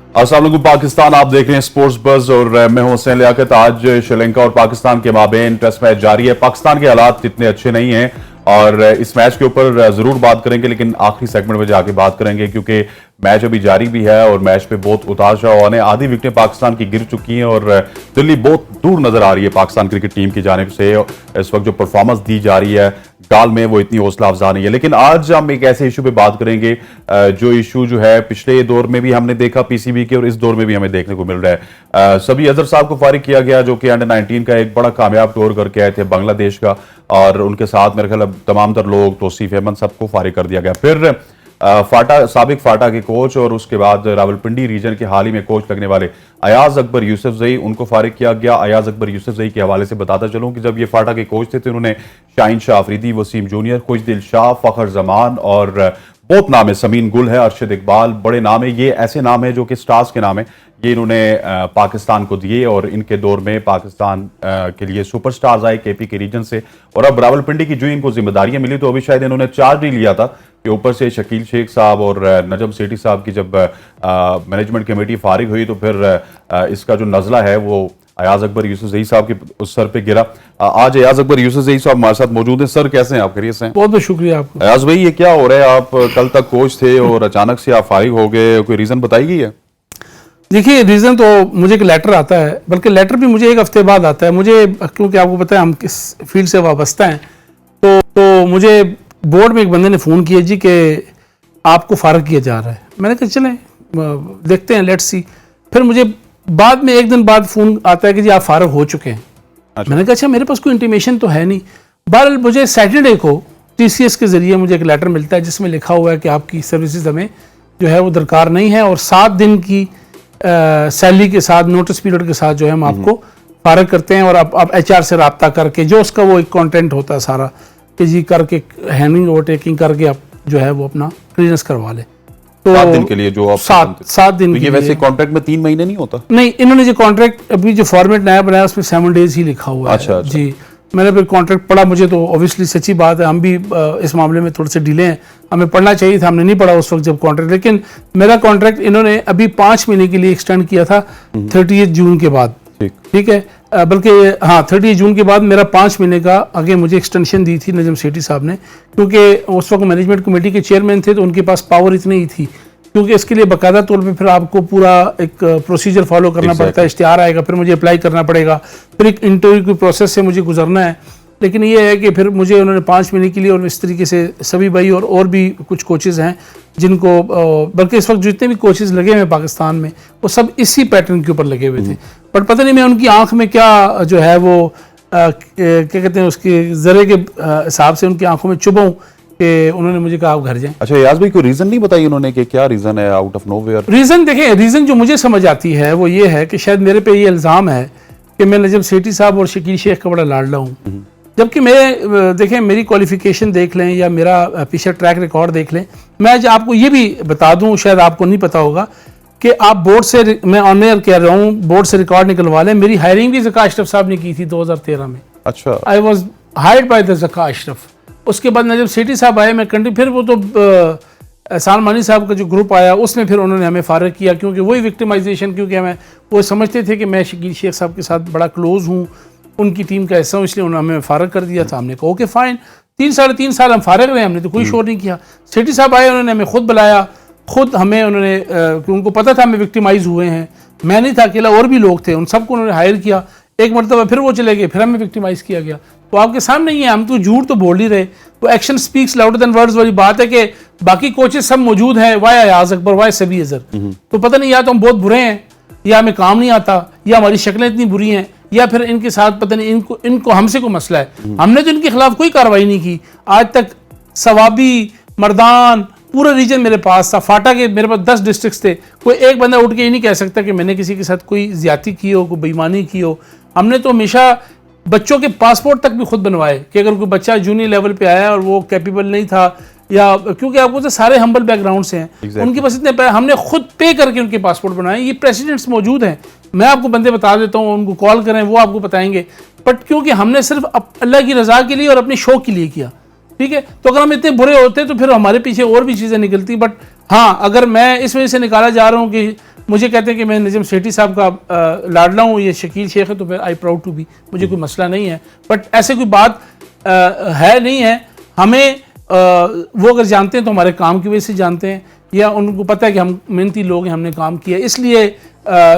अस्सलाम वालेकुम पाकिस्तान, आप देख रहे हैं स्पोर्ट्स बज़ और मैं हूं हुसैन लियाकत। आज श्रीलंका और पाकिस्तान के माबेन टेस्ट मैच जारी है। पाकिस्तान के हालात इतने अच्छे नहीं हैं और इस मैच के ऊपर जरूर बात करेंगे, लेकिन आखिरी सेगमेंट में जाके बात करेंगे क्योंकि मैच अभी जारी भी है और मैच पे बहुत उतार चढ़ाव है। आधी विकेटें पाकिस्तान की गिर चुकी हैं और दिल्ली बहुत दूर नजर आ रही है पाकिस्तान क्रिकेट टीम की जानिब से। इस वक्त जो परफॉर्मेंस दी जा रही है गाल में वो इतनी हौसला अफजा नहीं है। लेकिन आज हम एक ऐसे इशू पे बात करेंगे जो इशू जो है पिछले दौर में भी हमने देखा पीसीबी के और इस दौर में भी हमें देखने को मिल रहा है। सभी अजहर साहब को फारिग किया गया जो कि अंडर-19 का एक बड़ा कामयाब टूर करके आए थे बांग्लादेश का, और उनके साथ मेरे ख्याल तमाम तर लोग तौसीफ अहमद सबको फारिग कर दिया गया। फिर साबिक फाटा के कोच और उसके बाद रावलपिंडी रीजन के हाल ही में कोच लगने वाले अयाज अकबर यूसुफजई, उनको फारिग किया गया। अयाज अकबर यूसुफजई के हवाले से बताता चलूं कि जब ये फाटा के कोच थे तो उन्होंने शाहीन शाह अफरीदी, वसीम जूनियर, खुशदिल शाह, फखर जमान और बहुत नाम है, समीन गुल है, अरशद इकबाल, बड़े नाम है। ये ऐसे नाम है जो कि स्टार्स के नाम है। ये इन्होंने पाकिस्तान को दिए और इनके दौर में पाकिस्तान के लिए सुपरस्टार्स आए केपी के रीजन से। और अब रावलपिंडी की जो इनको जिम्मेदारियां मिली तो अभी शायद इन्होंने चार्ज नहीं लिया था कि ऊपर से शकील शेख साहब और नजम सेठी साहब की जब मैनेजमेंट कमेटी फारिग हुई तो फिर इसका जो नजला है वो अयाज अकबर यूसुफजई साहब के उस सर पे गिरा। आज अयाज अकबर यूसुफजई साहब हमारे साथ मौजूद हैं। सर कैसे हैं आप? खैरियत से हैं? बहुत बहुत शुक्रिया आपको। अयाज भाई ये क्या हो रहा है? आप कल तक कोच थे और अचानक से आप फारिग हो गए, कोई रीजन बताई गई है? देखिए रीज़न तो मुझे एक लेटर आता है, बल्कि लेटर भी मुझे एक हफ्ते बाद आता है। मुझे क्योंकि आपको पता है हम किस फील्ड से वाबस्ता हैं, तो मुझे बोर्ड में एक बंदे ने फ़ोन किया जी कि आपको फारिग किया जा रहा है। मैंने कहा चलें देखते हैं, लेट्स सी। फिर मुझे बाद में एक दिन बाद फ़ोन आता है कि जी आप फारिग हो चुके हैं। अच्छा। मैंने कहा अच्छा मेरे पास कोई इंटीमेशन तो है नहीं। बहरहाल मुझे सैटरडे को TCS के ज़रिए मुझे एक लेटर मिलता है जिसमें लिखा हुआ है कि आपकी सर्विसेज हमें जो है वो दरकार नहीं है और 7 दिन की सैलरी के साथ, नोटिस पीरियड के साथ जो है हम आपको फारिग करते हैं। और आप HR से रब्ता करके जो उसका वो एक कंटेंट होता है सारा कि जी करके हैंडिंग ओवरटेकिंग करके आप जो है वो अपना क्लियरेंस करवा लें। तो 7 दिन के लिए जो आप 7 दिन तो ये वैसे कॉन्ट्रैक्ट में 3 महीने नहीं होता? नहीं, इन्होंने जो कॉन्ट्रैक्ट अभी जो फॉर्मेट नया बनाया उसमें 7 डेज ही लिखा हुआ है। अच्छा। जी मैंने फिर कॉन्ट्रैक्ट पढ़ा, मुझे तो ऑब्वियसली सच्ची बात है हम भी इस मामले में थोड़े से डिले हैं, हमें पढ़ना चाहिए था, हमने नहीं पढ़ा उस वक्त जब कॉन्ट्रैक्ट। लेकिन मेरा कॉन्ट्रैक्ट इन्होंने अभी 5 महीने के लिए एक्सटेंड किया था 30 जून के बाद। ठीक है, बल्कि हाँ 30 जून के बाद मेरा 5 महीने का आगे मुझे एक्सटेंशन दी थी नजम सेठी साहब ने, क्योंकि उस वक्त मैनेजमेंट कमेटी के चेयरमैन थे तो उनके पास पावर इतनी ही थी, क्योंकि इसके लिए बाकायदा तौर पे फिर आपको पूरा एक प्रोसीजर फॉलो करना पड़ता है। इश्तिहार आएगा, फिर मुझे अप्लाई करना पड़ेगा, फिर एक इंटरव्यू की प्रोसेस से मुझे गुजरना है। लेकिन ये है कि फिर मुझे उन्होंने 5 महीने के लिए, और इस तरीके से सभी भाई और भी कुछ कोचेज़ हैं जिनको, बल्कि इस वक्त जितने भी कोचेज़ लगे हुए हैं पाकिस्तान में वो सब इसी पैटर्न के ऊपर लगे हुए थे। बट पता नहीं मैं उनकी आंख में क्या जो है वो क्या कहते हैं उसके ज़रे के हिसाब से उनकी आंखों में चुभाऊँ कि उन्होंने मुझे कहा आप घर जाएं। अच्छा याज भाई, कोई रीजन नहीं बताई उन्होंने कि क्या रीजन है आउट ऑफ नोवेयर? रीज़न देखें, रीज़न जो मुझे समझ आती है वो ये है कि शायद मेरे पे ये इल्ज़ाम है कि मैं नजम सेठी साहब और शकील शेख का बड़ा लाडला हूँ, जबकि मैं देखें मेरी क्वालिफिकेशन देख लें या मेरा पीछे ट्रैक रिकॉर्ड देख लें। मैं आज आपको ये भी बता दूं, शायद आपको नहीं पता होगा कि आप बोर्ड से, मैं ऑन एयर कह रहा हूँ, बोर्ड से रिकॉर्ड निकलवा लें, मेरी हायरिंग भी ज़का अशरफ साहब ने की थी 2013 में। अच्छा। I was hired by the Zaka Ashraf. उसके बाद नजम सेठी साहब आए, मैं कंटिन्यू, फिर वो तो एहसान मानी साहब का जो ग्रुप आया उसमें फिर उन्होंने हमें फारिग किया, क्योंकि वही विक्टिमाइजेशन, क्योंकि हमें वो समझते थे कि मैं शकील शेख साहब के साथ बड़ा क्लोज हूँ, उनकी टीम का हिस्सा हूँ, इसलिए उन्होंने हमें फारिग कर दिया था। हमने कहा ओके फाइन, 3 साल हम फारिग रहे, हमने तो कोई शोर नहीं किया। सेठी साहब आए, उन्होंने हमें खुद बुलाया, खुद हमें उन्होंने कि उनको पता था हमें विक्टिमाइज हुए हैं, मैं नहीं था अकेला, और भी लोग थे, उन सबको उन्होंने हायर किया। एक मरतबा फिर वो चले गए, फिर हमें विक्टिमाइज किया गया। तो आपके सामने ही है, हम तो झूठ तो बोल ही रहे। तो action speaks louder than words वाली बात है कि बाकी कोचेस सब मौजूद हैं, वाई अयाज अकबर, वाई सभी अजहर। तो पता नहीं या तो हम बहुत बुरे हैं, या हमें काम नहीं आता, या हमारी शक्लें इतनी बुरी हैं, या फिर इनके साथ पता नहीं इनको हमसे कोई मसला है। हमने तो इनके खिलाफ कोई कार्रवाई नहीं की आज तक। सवाबी, मर्दान, पूरा रीजन मेरे पास था, फाटा के मेरे पास 10 डिस्ट्रिक्ट्स थे। कोई एक बंदा उठ के ये नहीं कह सकता कि मैंने किसी के साथ कोई ज्यादती की हो, कोई बेईमानी की हो। हमने तो हमेशा बच्चों के पासपोर्ट तक भी खुद बनवाए कि अगर कोई बच्चा जूनियर लेवल पे आया और वो कैपेबल नहीं था, या क्योंकि आपको तो सारे हम्बल बैकग्राउंड से हैं, उनके पास इतने पैसे, हमने खुद पे करके उनके पासपोर्ट बनाए। ये प्रेसिडेंट्स मौजूद हैं, मैं आपको बंदे बता देता हूँ, उनको कॉल करें, वो आपको बताएंगे। बट क्योंकि हमने सिर्फ अल्लाह की रज़ा के लिए और अपने शौक के लिए किया, ठीक है। तो अगर हम इतने बुरे होते तो फिर हमारे पीछे और भी चीज़ें निकलती। बट हाँ, अगर मैं इस वजह से निकाला जा रहा हूँ कि मुझे कहते हैं कि मैं नजम सेठी साहब का लाडला हूँ, ये शकील शेख है, तो फिर आई प्राउड टू बी, मुझे कोई मसला नहीं है। बट ऐसे कोई बात है नहीं है। हमें वो अगर जानते हैं तो हमारे काम की वजह से जानते हैं, या उनको पता है कि हम मेहनती लोग हैं, हमने काम किया, इसलिए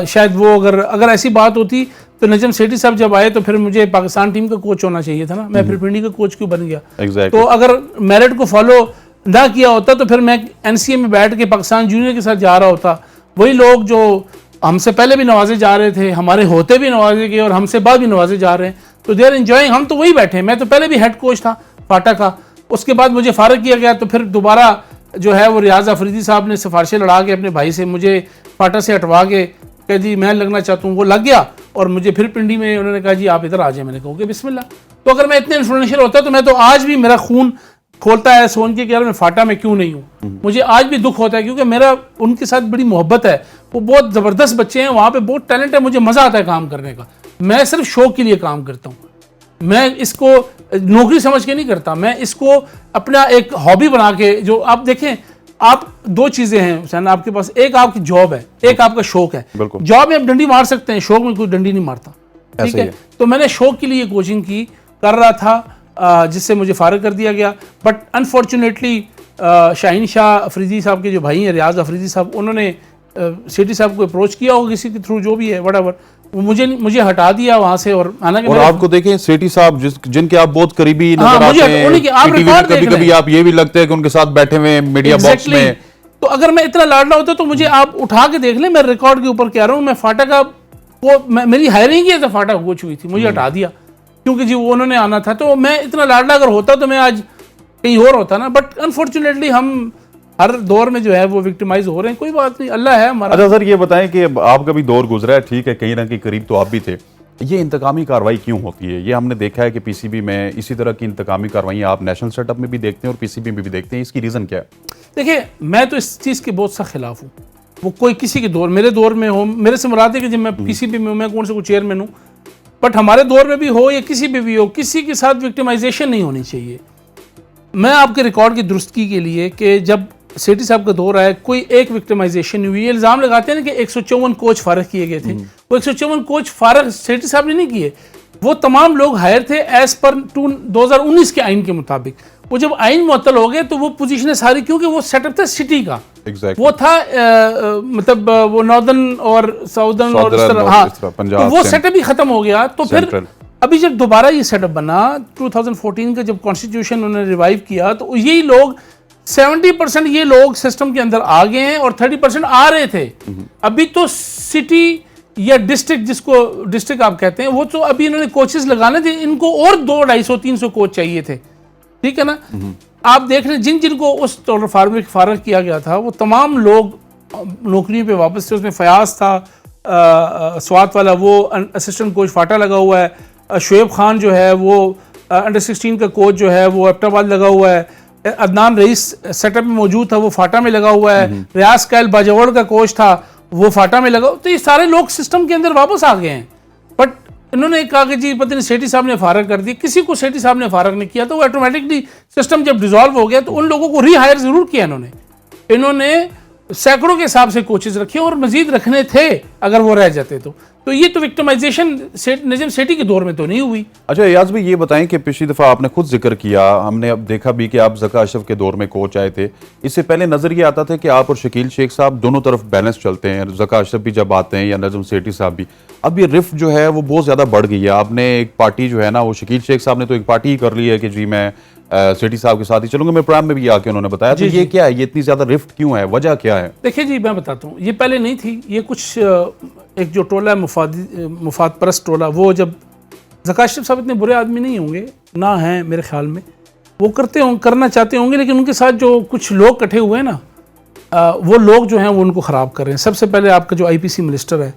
शायद वो अगर ऐसी बात होती तो नजम सेठी साहब जब आए तो फिर मुझे पाकिस्तान टीम का कोच होना चाहिए था ना, मैं फिर पिंडी का कोच क्यों बन गया? Exactly. तो अगर मेरिट को फॉलो ना किया होता तो फिर मैं एनसीए में बैठ के पाकिस्तान जूनियर के साथ जा रहा होता। वही लोग जो हमसे पहले भी नवाजे जा रहे थे, हमारे होते भी नवाजे के और हमसे बाद भी नवाजे जा रहे हैं, तो दे आर एंजॉइंग। हम तो वही बैठे, मैं तो पहले भी हेड कोच था फाटा का, उसके बाद मुझे फारग किया गया, तो फिर दोबारा जो है वो रियाज अफरीदी साहब ने सिफारिशें लड़ा के अपने भाई से मुझे फाटा से हटवा के कह जी मैं लगना चाहता हूँ, वो लग गया और मुझे फिर पिंडी में उन्होंने कहा जी आप इधर आ जाए। मैंने कहा कि बिस्मिल्लाह। तो अगर मैं इतने इन्फ्लुएंशियल होता तो मैं तो आज भी मेरा खून खोलता है सोच के कि यार मैं फाटा में क्यों नहीं हूँ। मुझे आज भी दुख होता है क्योंकि मेरा उनके साथ बड़ी मोहब्बत है, वो बहुत ज़बरदस्त बच्चे हैं, वहाँ पे बहुत टैलेंट है, मुझे मज़ा आता है काम करने का। मैं सिर्फ शौक के लिए काम करता हूँ, मैं इसको नौकरी समझ के नहीं करता, मैं इसको अपना एक हॉबी बना के। जो आप देखें, आप दो चीज़ें हैं हुसैन आपके पास, एक आपकी जॉब है, एक आपका शौक है। जॉब में आप डंडी मार सकते हैं, शौक में कोई डंडी नहीं मारता, ठीक है। तो मैंने शौक के लिए कोचिंग की कर रहा था, जिससे मुझे फारग कर दिया गया। बट अनफॉर्चुनेटली शाहीन शाह अफरीदी साहब के जो भाई हैं रियाज अफरीदी साहब, उन्होंने सेठी साहब को अप्रोच किया हो किसी के थ्रू, जो भी है व्हाटएवर, वो मुझे हटा दिया वहां से। और हालांकि और आपको देखें सेठी साहब जिनके आप बहुत करीबी नजर आते हैं, कभी-कभी आप ये भी लगता है कि उनके साथ बैठे हुए मीडिया बॉक्स में। तो अगर मैं इतना लाडला होता तो मुझे आप उठा के देख लें, मैं रिकॉर्ड के ऊपर कह रहा हूँ, मैं फाटा का मेरी हायरिंग की फाटा कोच हुई थी, मुझे हटा दिया क्योंकि जी वो उन्होंने आना था। तो मैं इतना लाडला अगर होता तो मैं आज कहीं और होता ना। बट अनफॉर्चुनेटली हम हर दौर में जो है वो विक्टिमाइज हो रहे हैं। कोई बात नहीं, अल्लाह है हमारा। अच्छा सर, ये बताएं कि आपका भी दौर गुजरा है, ठीक है, कहीं ना कहीं करीब तो आप भी थे। ये इंतकामी कार्रवाई क्यों होती है? ये हमने देखा है कि पीसीबी में इसी तरह की इंतकामी कार्रवाई आप नेशनल सेटअप में भी देखते हैं और पीसीबी में भी देखते हैं, इसकी रीज़न क्या है? देखिए, मैं तो इस चीज़ के बहुत सख्त खिलाफ हूँ। वो कोई किसी के दौर, मेरे दौर में हो, मेरे से मुराद है कि जब मैं पीसीबी में हूँ, मैं कौन से कोई चेयरमैन हूँ, बट हमारे दौर में भी हो या किसी पे भी हो, किसी के साथ विक्टिमाइजेशन नहीं होनी चाहिए। मैं आपके रिकॉर्ड की दुरुस्ती के लिए कि जब सेठी साहब का दौर आया, कोई एक विक्टिमाइजेशन हुई। ये इल्ज़ाम लगाते हैं ना कि 154 कोच फारग किए गए थे, वो 154 कोच फारग सेठी साहब ने नहीं किए, वो तमाम लोग हायर थे एज पर 2019 के आइन के मुताबिक। वो जब आइन मुअत्तल हो गए तो वो पोजीशनें सारी, क्योंकि वो सेटअप था सिटी का, वो था मतलब वो नॉर्दर्न और साउदर्न और इस तरह, हाँ, तो वो सेटअप ही खत्म हो गया। तो फिर अभी जब दोबारा ये सेटअप बना 2014 का, जब कॉन्स्टिट्यूशन उन्होंने रिवाइव किया, तो यही लोग 70% ये लोग सिस्टम के अंदर आ गए हैं और 30% आ रहे थे। अभी तो सिटी या डिस्ट्रिक्ट, जिसको डिस्ट्रिक्ट आप कहते हैं, वो तो अभी इन्होंने कोचेस लगाने थे, इनको और 200-250-300 कोच चाहिए थे, ठीक है ना। आप देख रहे हैं जिनको उस फारग किया गया था, वो तमाम लोग नौकरियों पे वापस थे। उसमें फयाज था स्वात वाला, वो असिस्टेंट कोच फाटा लगा हुआ है। शुएब खान जो है वो अंडर 16 का कोच जो है वो एबटाबाद लगा हुआ है। अदनान रईस सेटअप में मौजूद था, वो फाटा में लगा हुआ है। रियाज कैल बाजावड़ का कोच था, वो फाटा में लगा। तो ये सारे लोग सिस्टम के अंदर वापस आ गए हैं। बट इन्होंने कहा कि जी पता नहीं सेठी साहब ने फारग कर दी, किसी को सेठी साहब ने फारग नहीं किया। तो वो ऑटोमेटिकली सिस्टम जब डिसॉल्व हो गया तो उन लोगों को रीहायर जरूर किया इन्होंने सैकड़ों के हिसाब से कोचेस रखे और मजीद रखने थे अगर वो रह जाते तो ये तो विक्टिमाइजेशन नजम सेठी के दौर में तो नहीं हुई। अच्छा याज भाई, ये बताएं कि पिछली दफ़ा आपने खुद जिक्र किया, हमने अब देखा भी कि आप ज़का अशरफ के दौर में कोच आए थे। इससे पहले नज़र ये आता था कि आप और शकील शेख साहब दोनों तरफ बैलेंस चलते हैं, ज़का अशरफ भी जब आते हैं या नजम सेठी साहब भी। अब ये रिफ्ट जो है वो बहुत ज़्यादा बढ़ गई है। आपने एक पार्टी जो है ना, वो शकील शेख साहब ने तो एक पार्टी ही कर ली है कि जी मैं सेठी साहब के साथ ही चलूंगा। मैं प्रोग्राम में भी आके उन्होंने बताया। तो ये क्या है, ये इतनी ज्यादा रिफ्ट क्यों है, वजह क्या है? देखिए जी, मैं बताता हूँ, ये पहले नहीं थी। ये कुछ एक जो टोला है मुफाद परस्त टोला, वो जब ज़का अशरफ साहब इतने बुरे आदमी नहीं होंगे ना, हैं मेरे ख्याल में, वो करना चाहते होंगे, लेकिन उनके साथ जो कुछ लोग इकट्ठे हुए हैं ना, वो लोग जो हैं वो उनको ख़राब कर रहे हैं। सबसे पहले आपका जो IPC मिनिस्टर है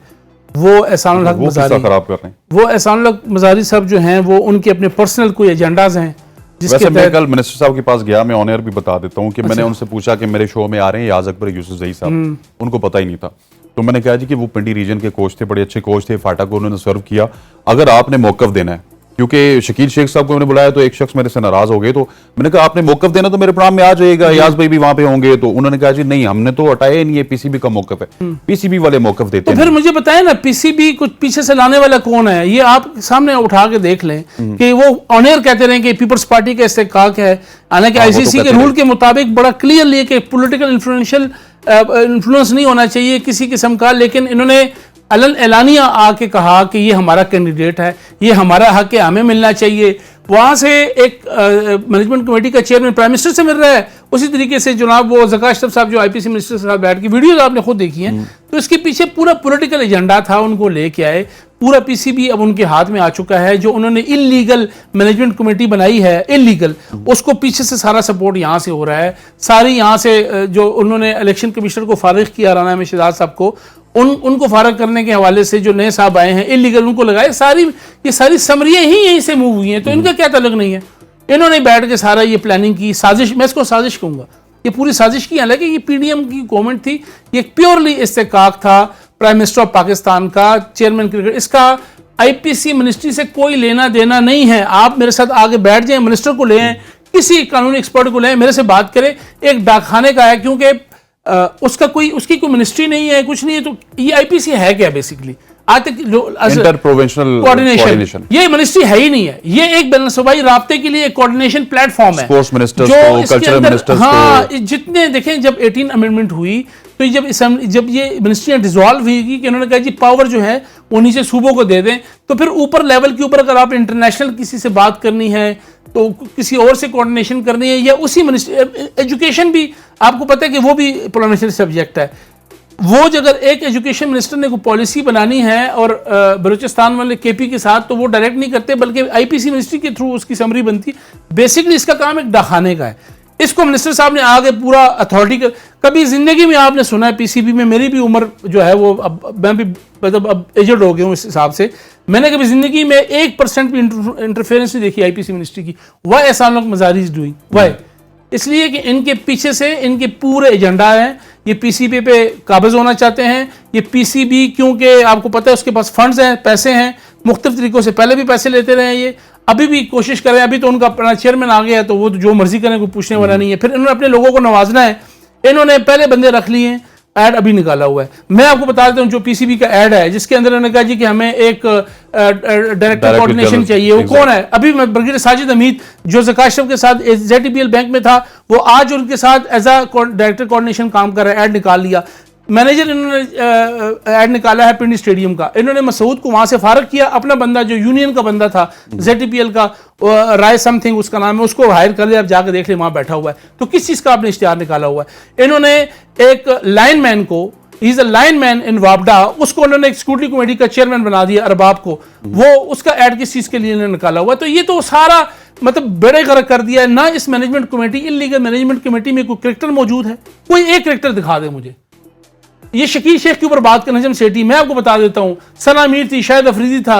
वो एहसानुल हक मज़ारी खराब कर रहे हैं। वो एहसानुल हक मज़ारी साहब जो हैं वो उनके अपने पर्सनल कोई एजेंडाज हैं। वैसे मैं कल मिनिस्टर साहब के पास गया, मैं ऑन एयर भी बता देता हूँ कि मैंने उनसे पूछा कि मेरे शो में आ रहे हैं याज अकबर यूसुफजई साहब, उनको पता ही नहीं था। तो मैंने कहा जी कि वो पिंडी रीजन के कोच थे, बड़े अच्छे कोच थे, फाटा को उन्होंने सर्व किया। अगर आपने मौकफ देना है क्योंकि शकील शेख साहब को मैंने बुलाया तो एक शख्स मेरे से नाराज हो गए, तो मैंने कहा आपने मौकफ देना तो मेरे प्रोग्राम में आ जाएगा, याज भाई भी वहां पे होंगे, तो उन्होंने कहा जी नहीं हमने तो हटाया ही नहीं है, पीसीबी का मौकफ है, पीसीबी वाले मौकफ देते तो हैं। फिर मुझे बताएं ना, पीसीबी कुछ पीछे से लाने वाला कौन है? ये आप सामने उठा के देख लें कि वो ऑन एयर कहते रहे कि पीपल्स पार्टी का इस्तेकाक है, हालांकि आईसीसी के रूल के मुताबिक बड़ा क्लियरली है कि पॉलिटिकल इन्फ्लुएंस नहीं होना चाहिए किसी किस्म का, लेकिन इन्होंने अलन एलानिया आके कहा कि ये हमारा कैंडिडेट है, ये हमारा हक है, हमें मिलना चाहिए। वहां से एक मैनेजमेंट कमेटी का चेयरमैन प्राइम मिनिस्टर से मिल रहा है, उसी तरीके से जनाब वो ज़का अशरफ साहब जो आईपीसी मिनिस्टर साहब बैठ की वीडियोज आपने खुद देखी हैं, तो इसके पीछे पूरा पॉलिटिकल एजेंडा था, उनको लेके आए। पूरा पीसीबी अब उनके हाथ में आ चुका है, जो उन्होंने इलीगल मैनेजमेंट कमेटी बनाई है, इलीगल, उसको पीछे से सारा सपोर्ट यहाँ से हो रहा है। सारी यहाँ से जो उन्होंने इलेक्शन कमिश्नर को फारिग किया राना अहमद शहजाद साहब को, उनको फारग करने के हवाले से जो नए साहब आए हैं इलीगल उनको लगाए, ये सारी समरियां ही यहीं से मूव हुई हैं, तो इनका क्या ताल्लुक नहीं है? इन्होंने बैठ के सारा ये प्लानिंग की, साजिश, मैं इसको साजिश कहूंगा, ये पूरी साजिश की। हालांकि ये पीडीएम की गवर्नमेंट थी, ये प्योरली इस्तेकाक था प्राइम मिनिस्टर ऑफ पाकिस्तान का, चेयरमैन क्रिकेट, इसका आईपीसी मिनिस्ट्री से कोई लेना देना नहीं है। आप मेरे साथ आगे बैठ जाएं, मिनिस्टर को ले आए, किसी कानूनी एक्सपर्ट को ले आए, मेरे से बात करें। एक डाकखाने का है, क्योंकि उसकी कोई मिनिस्ट्री नहीं है, कुछ नहीं है, तो ये आईपीसी है क्या बेसिकली? आज तक इंटर प्रोविंशियल कोऑर्डिनेशन, ये मिनिस्ट्री है ही नहीं है, ये एक बैलेंसवाई राब्ते के लिए एक कोऑर्डिनेशन प्लेटफॉर्म है। स्पोर्ट्स मिनिस्टर्स को, कल्चरल मिनिस्टर्स को, जितने देखें, जब 18 अमेंडमेंट हुई तो जब ये मिनिस्ट्रियां डिसॉल्व हुई कि इन्होंने कहा जी पावर जो है वो नीचे सूबों को दे दें, तो फिर ऊपर लेवल के ऊपर अगर आप इंटरनेशनल किसी से बात करनी है, तो किसी और से कोऑर्डिनेशन करनी है, या उसी मिनिस्ट्री, एजुकेशन भी आपको पता है कि वो भी पोलिटिकल सब्जेक्ट है। वो अगर एक एजुकेशन मिनिस्टर ने कोई पॉलिसी बनानी है और बलूचिस्तान वाले केपी के साथ, तो वो डायरेक्ट नहीं करते, बल्कि आईपीसी मिनिस्ट्री के थ्रू उसकी समरी बनती। बेसिकली इसका काम एक डाकखाने का है। इसको मिनिस्टर साहब ने आगे पूरा अथॉरिटी कर, कभी जिंदगी में आपने सुना है पीसीबी में, मेरी भी उम्र जो है वो अब मैं भी मतलब अब एजड हो गया हूँ इस हिसाब से, मैंने कभी जिंदगी में 1% भी इंटरफेरेंस नहीं देखी आईपीसी मिनिस्ट्री की। वाई ऐसा लोग मजारिज डूइंग, वाई? इसलिए कि इनके पीछे से इनके पूरे एजेंडा है, ये पीसीबी पे काबिज होना चाहते हैं। ये पीसीबी, क्योंकि आपको पता है उसके पास फंड्स हैं, पैसे हैं, मुख्तलिफ तरीकों से पहले भी पैसे लेते रहे हैं, ये अभी भी कोशिश करें। अभी तो उनका अपना चेयरमैन आ गया है, तो वो जो मर्जी करें, कोई पूछने वाला नहीं है। फिर इन्होंने अपने लोगों को नवाजना है, इन्होंने पहले बंदे रख लिए हैं, ऐड अभी निकाला हुआ है। मैं आपको बता देता हूँ जो पीसीबी का ऐड है, जिसके अंदर उन्होंने कहा जी कि हमें एक डायरेक्टर कोऑर्डिनेशन चाहिए, वो कौन है? अभी मैं ब्रिगेडियर साजिद हमीद जो ज़का अशरफ के साथ ZTPL बैंक में था, वो आज उनके साथ एज अ डायरेक्टर कोऑर्डिनेशन काम कर रहा है, ऐड निकाल लिया। मैनेजर इन्होंने ऐड निकाला है पिंडी स्टेडियम का, इन्होंने मसूद को वहां से फारग किया, अपना बंदा जो यूनियन का बंदा था ZTPL का, राय समथिंग उसका नाम है, उसको हायर कर लिया। आप जाकर देख ले, वहां बैठा हुआ है। तो किस चीज का आपने इश्तिहार निकाला हुआ है? इन्होंने एक लाइनमैन को, ही इज अ लाइनमैन इन वापडा, उसको उन्होंने एक स्क्रूटनी कमेटी का चेयरमैन बना दिया, अरबाब को। वो उसका ऐड किस चीज के लिए इन्होंने निकाला हुआ है? तो ये तो सारा मतलब बेड़े गर्क कर दिया है ना। इस management committee, illegal management committee में कोई क्रिकेटर मौजूद है? कोई एक क्रिकेटर दिखा दे मुझे। ये शकील शेख के ऊपर बात कर, नजम सेठी, मैं आपको बता देता हूं, सना मीर थी, शायद अफरीदी था,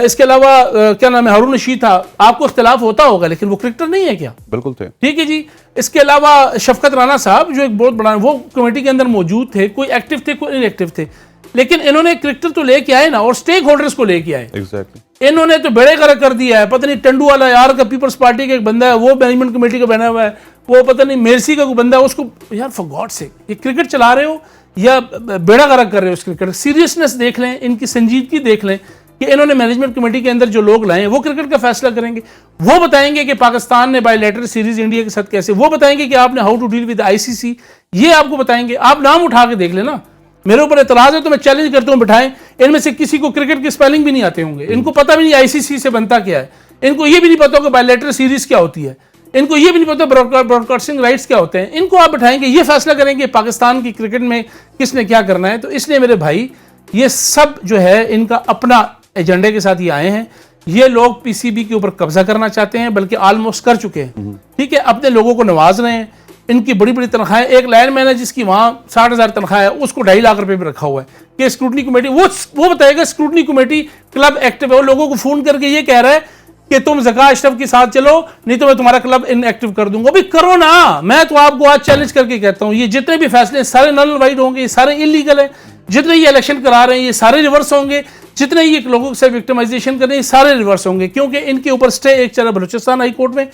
इसके अलावा क्या नाम है, हारून रशीद था। आपको इख्तिलाफ होता होगा, लेकिन वो क्रिकेटर नहीं है क्या? बिल्कुल थे। ठीक है जी। इसके अलावा शफकत राना साहब जो एक बहुत बड़ा, वो कमेटी के अंदर मौजूद थे, कोई एक्टिव थे, कोई इनएक्टिव थे, लेकिन इन्होंने क्रिकेटर तो लेके आए ना, और स्टेक होल्डर्स को लेके आए। एग्जैक्टली। इन्होंने तो बेड़े गर्क कर दिया है। पता नहीं टंडू वाला यार का पीपल्स पार्टी का एक बंदा है, वो मैनेजमेंट कमेटी का बना हुआ है, वो पता नहीं मेरसी का कोई बंदा है, उसको यार फॉर गॉड सेक, ये क्रिकेट चला रहे हो या बेड़ा गर्क कर रहे हो? इस क्रिकेट सीरियसनेस देख लें, इनकी संजीदगी देख लें कि इन्होंने मैनेजमेंट कमेटी के अंदर जो लोग लाए हैं वो क्रिकेट का फैसला करेंगे। वो बताएंगे कि पाकिस्तान ने बायलैटरल सीरीज इंडिया के साथ कैसे, वो बताएंगे कि आपने how to deal with ICC, ये आपको बताएंगे। आप नाम उठा के देख लेना। मेरे ऊपर एतराज है तो मैं चैलेंज करता हूं, बिठाएं। इनमें से किसी को क्रिकेट की स्पेलिंग भी नहीं आते होंगे, इनको पता भी नहीं आईसीसी से बनता क्या है, इनको ये भी नहीं पता कि बायलैटरल सीरीज क्या होती है, इनको ये भी नहीं पता ब्रॉडकास्टिंग राइट्स क्या होते हैं। इनको आप बिठाएंगे, ये फैसला करेंगे पाकिस्तान की क्रिकेट में किसने क्या करना है। तो इसलिए मेरे भाई, ये सब जो है इनका अपना एजेंडे के साथ ये आए हैं। ये लोग पीसीबी के ऊपर कब्जा करना चाहते हैं, बल्कि ऑलमोस्ट कर चुके हैं। ठीक है, अपने लोगों को नवाज रहे हैं। इनकी बड़ी बड़ी तनख्वाहें, एक लाइनमैन है जिसकी वहां 60,000 तनख्वाह है, उसको 2.5 लाख रुपए भी रखा हुआ है कि स्क्रूटनी कमेटी, वो बताएगा स्क्रूटनी कमेटी क्लब एक्टिव है। वो लोगों को फोन करके ये कह रहा है कि तुम ज़का अशरफ के साथ चलो, नहीं तो मैं तुम्हारा क्लब इनएक्टिव कर दूंगा। अभी करो ना। मैं तो आपको आज चैलेंज करके कहता हूं, ये जितने भी फैसले सारे नल वाइड होंगे, ये सारे इलीगल है। जितने ये इलेक्शन करा रहे हैं ये सारे रिवर्स होंगे। जितने ये लोगों से विक्टिमाइजेशन कर रहे हैं सारे रिवर्स होंगे, क्योंकि इनके ऊपर स्टे एक चला बलूचिस्तान हाई कोर्ट में,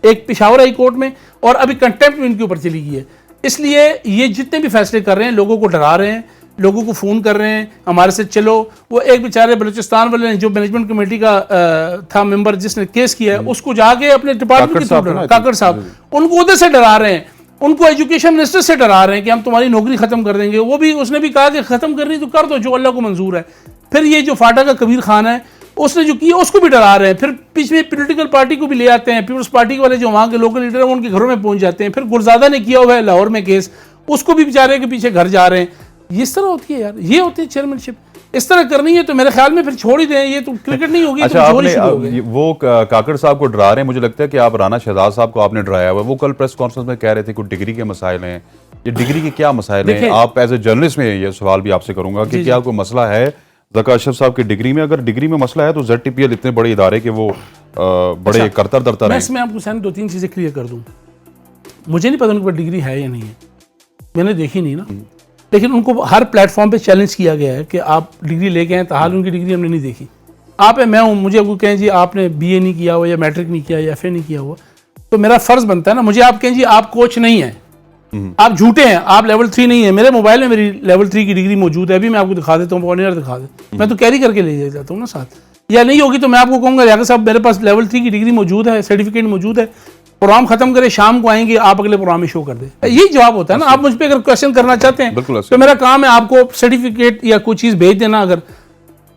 एक पेशावर हाई कोर्ट में, और अभी कंटेम्प्ट भी इनके ऊपर चली गई है। इसलिए ये जितने भी फैसले कर रहे हैं लोगों को डरा रहे हैं, लोगों को फ़ोन कर रहे हैं हमारे से चलो। वो एक बेचारे बलूचिस्तान वाले ने जो मैनेजमेंट कमेटी का था मेंबर जिसने केस किया है, उसको जाके अपने डिपार्टमेंट के थ्रू काकड़ साहब, उनको उधर से डरा रहे हैं, उनको एजुकेशन मिनिस्टर से डरा रहे हैं कि हम तुम्हारी नौकरी खत्म कर देंगे। वो भी उसने भी कहा कि खत्म करनी तो कर दो, जो अल्लाह को मंजूर है। फिर ये जो फाटा का कबीर खान है उसने जो किया उसको भी डरा रहे हैं। फिर बीच में पॉलिटिकल पार्टी को भी ले आते हैं, पीपल्स पार्टी वाले जो वहाँ के लोकल लीडर हैं उनके घरों में पहुंच जाते हैं। फिर गुरजादा ने किया हुआ है लाहौर में केस, उसको भी बेचारे के पीछे घर जा रहे हैं। इस तरह होती है यार, ये होती है चेयरमैनशिप। इस तरह करनी है तो मेरे ख्याल में फिर छोड़ ही दें, ये तो क्रिकेट नहीं होगी। अच्छा, आपने वो काकड़ साहब को डरा रहे हैं, मुझे लगता है कि आप राना शहजाद साहब को आपने डराया हुआ है। वो कल प्रेस कॉन्फ्रेंस में कह रहे थे कुछ डिग्री के मसाइल हैं, ये डिग्री के क्या मसाइल हैं? आप एज ए जर्नलिस्ट में ये सवाल भी आपसे करूंगा कि क्या कोई मसला है ज़का अशरफ साहब की डिग्री में? अगर डिग्री में मसला है तो ZTPL इतने बड़े इदारे के वो बड़े करतर दरतर हैं। मैं आपको साइन 2-3 चीज़ें क्लियर कर दूं। मुझे नहीं पता उनके पास डिग्री है या नहीं है, मैंने देखी नहीं ना, लेकिन उनको हर प्लेटफॉर्म पे चैलेंज किया गया है कि आप डिग्री लेके आए, ताहाल उनकी डिग्री हमने नहीं देखी। आप मैं हूँ, मुझे आपको कहें जी आपने BA नहीं किया हुआ या मैट्रिक नहीं किया या FA नहीं किया हुआ, तो मेरा फ़र्ज़ बनता है ना, मुझे आप कहें जी आप कोच नहीं हैं, आप झूठे हैं, आप लेवल 3 नहीं है। मेरे मोबाइल में मेरी लेवल 3 की डिग्री मौजूद है, अभी मैं आपको दिखा देता हूँ, ऑनर दिखा दे, मैं तो कैरी करके ले जाता हूँ ना साथ। या नहीं होगी तो मैं आपको कहूँगा यार साहब मेरे पास लेवल 3 की डिग्री मौजूद है, सर्टिफिकेट मौजूद है, प्रोग्राम खत्म करे शाम को आएंगे, आप अगले प्रोग्राम में शो कर दे। यही जवाब होता है ना। आप मुझ पर अगर क्वेश्चन करना चाहते हैं तो मेरा काम है आपको सर्टिफिकेट या कोई चीज़ भेज देना। अगर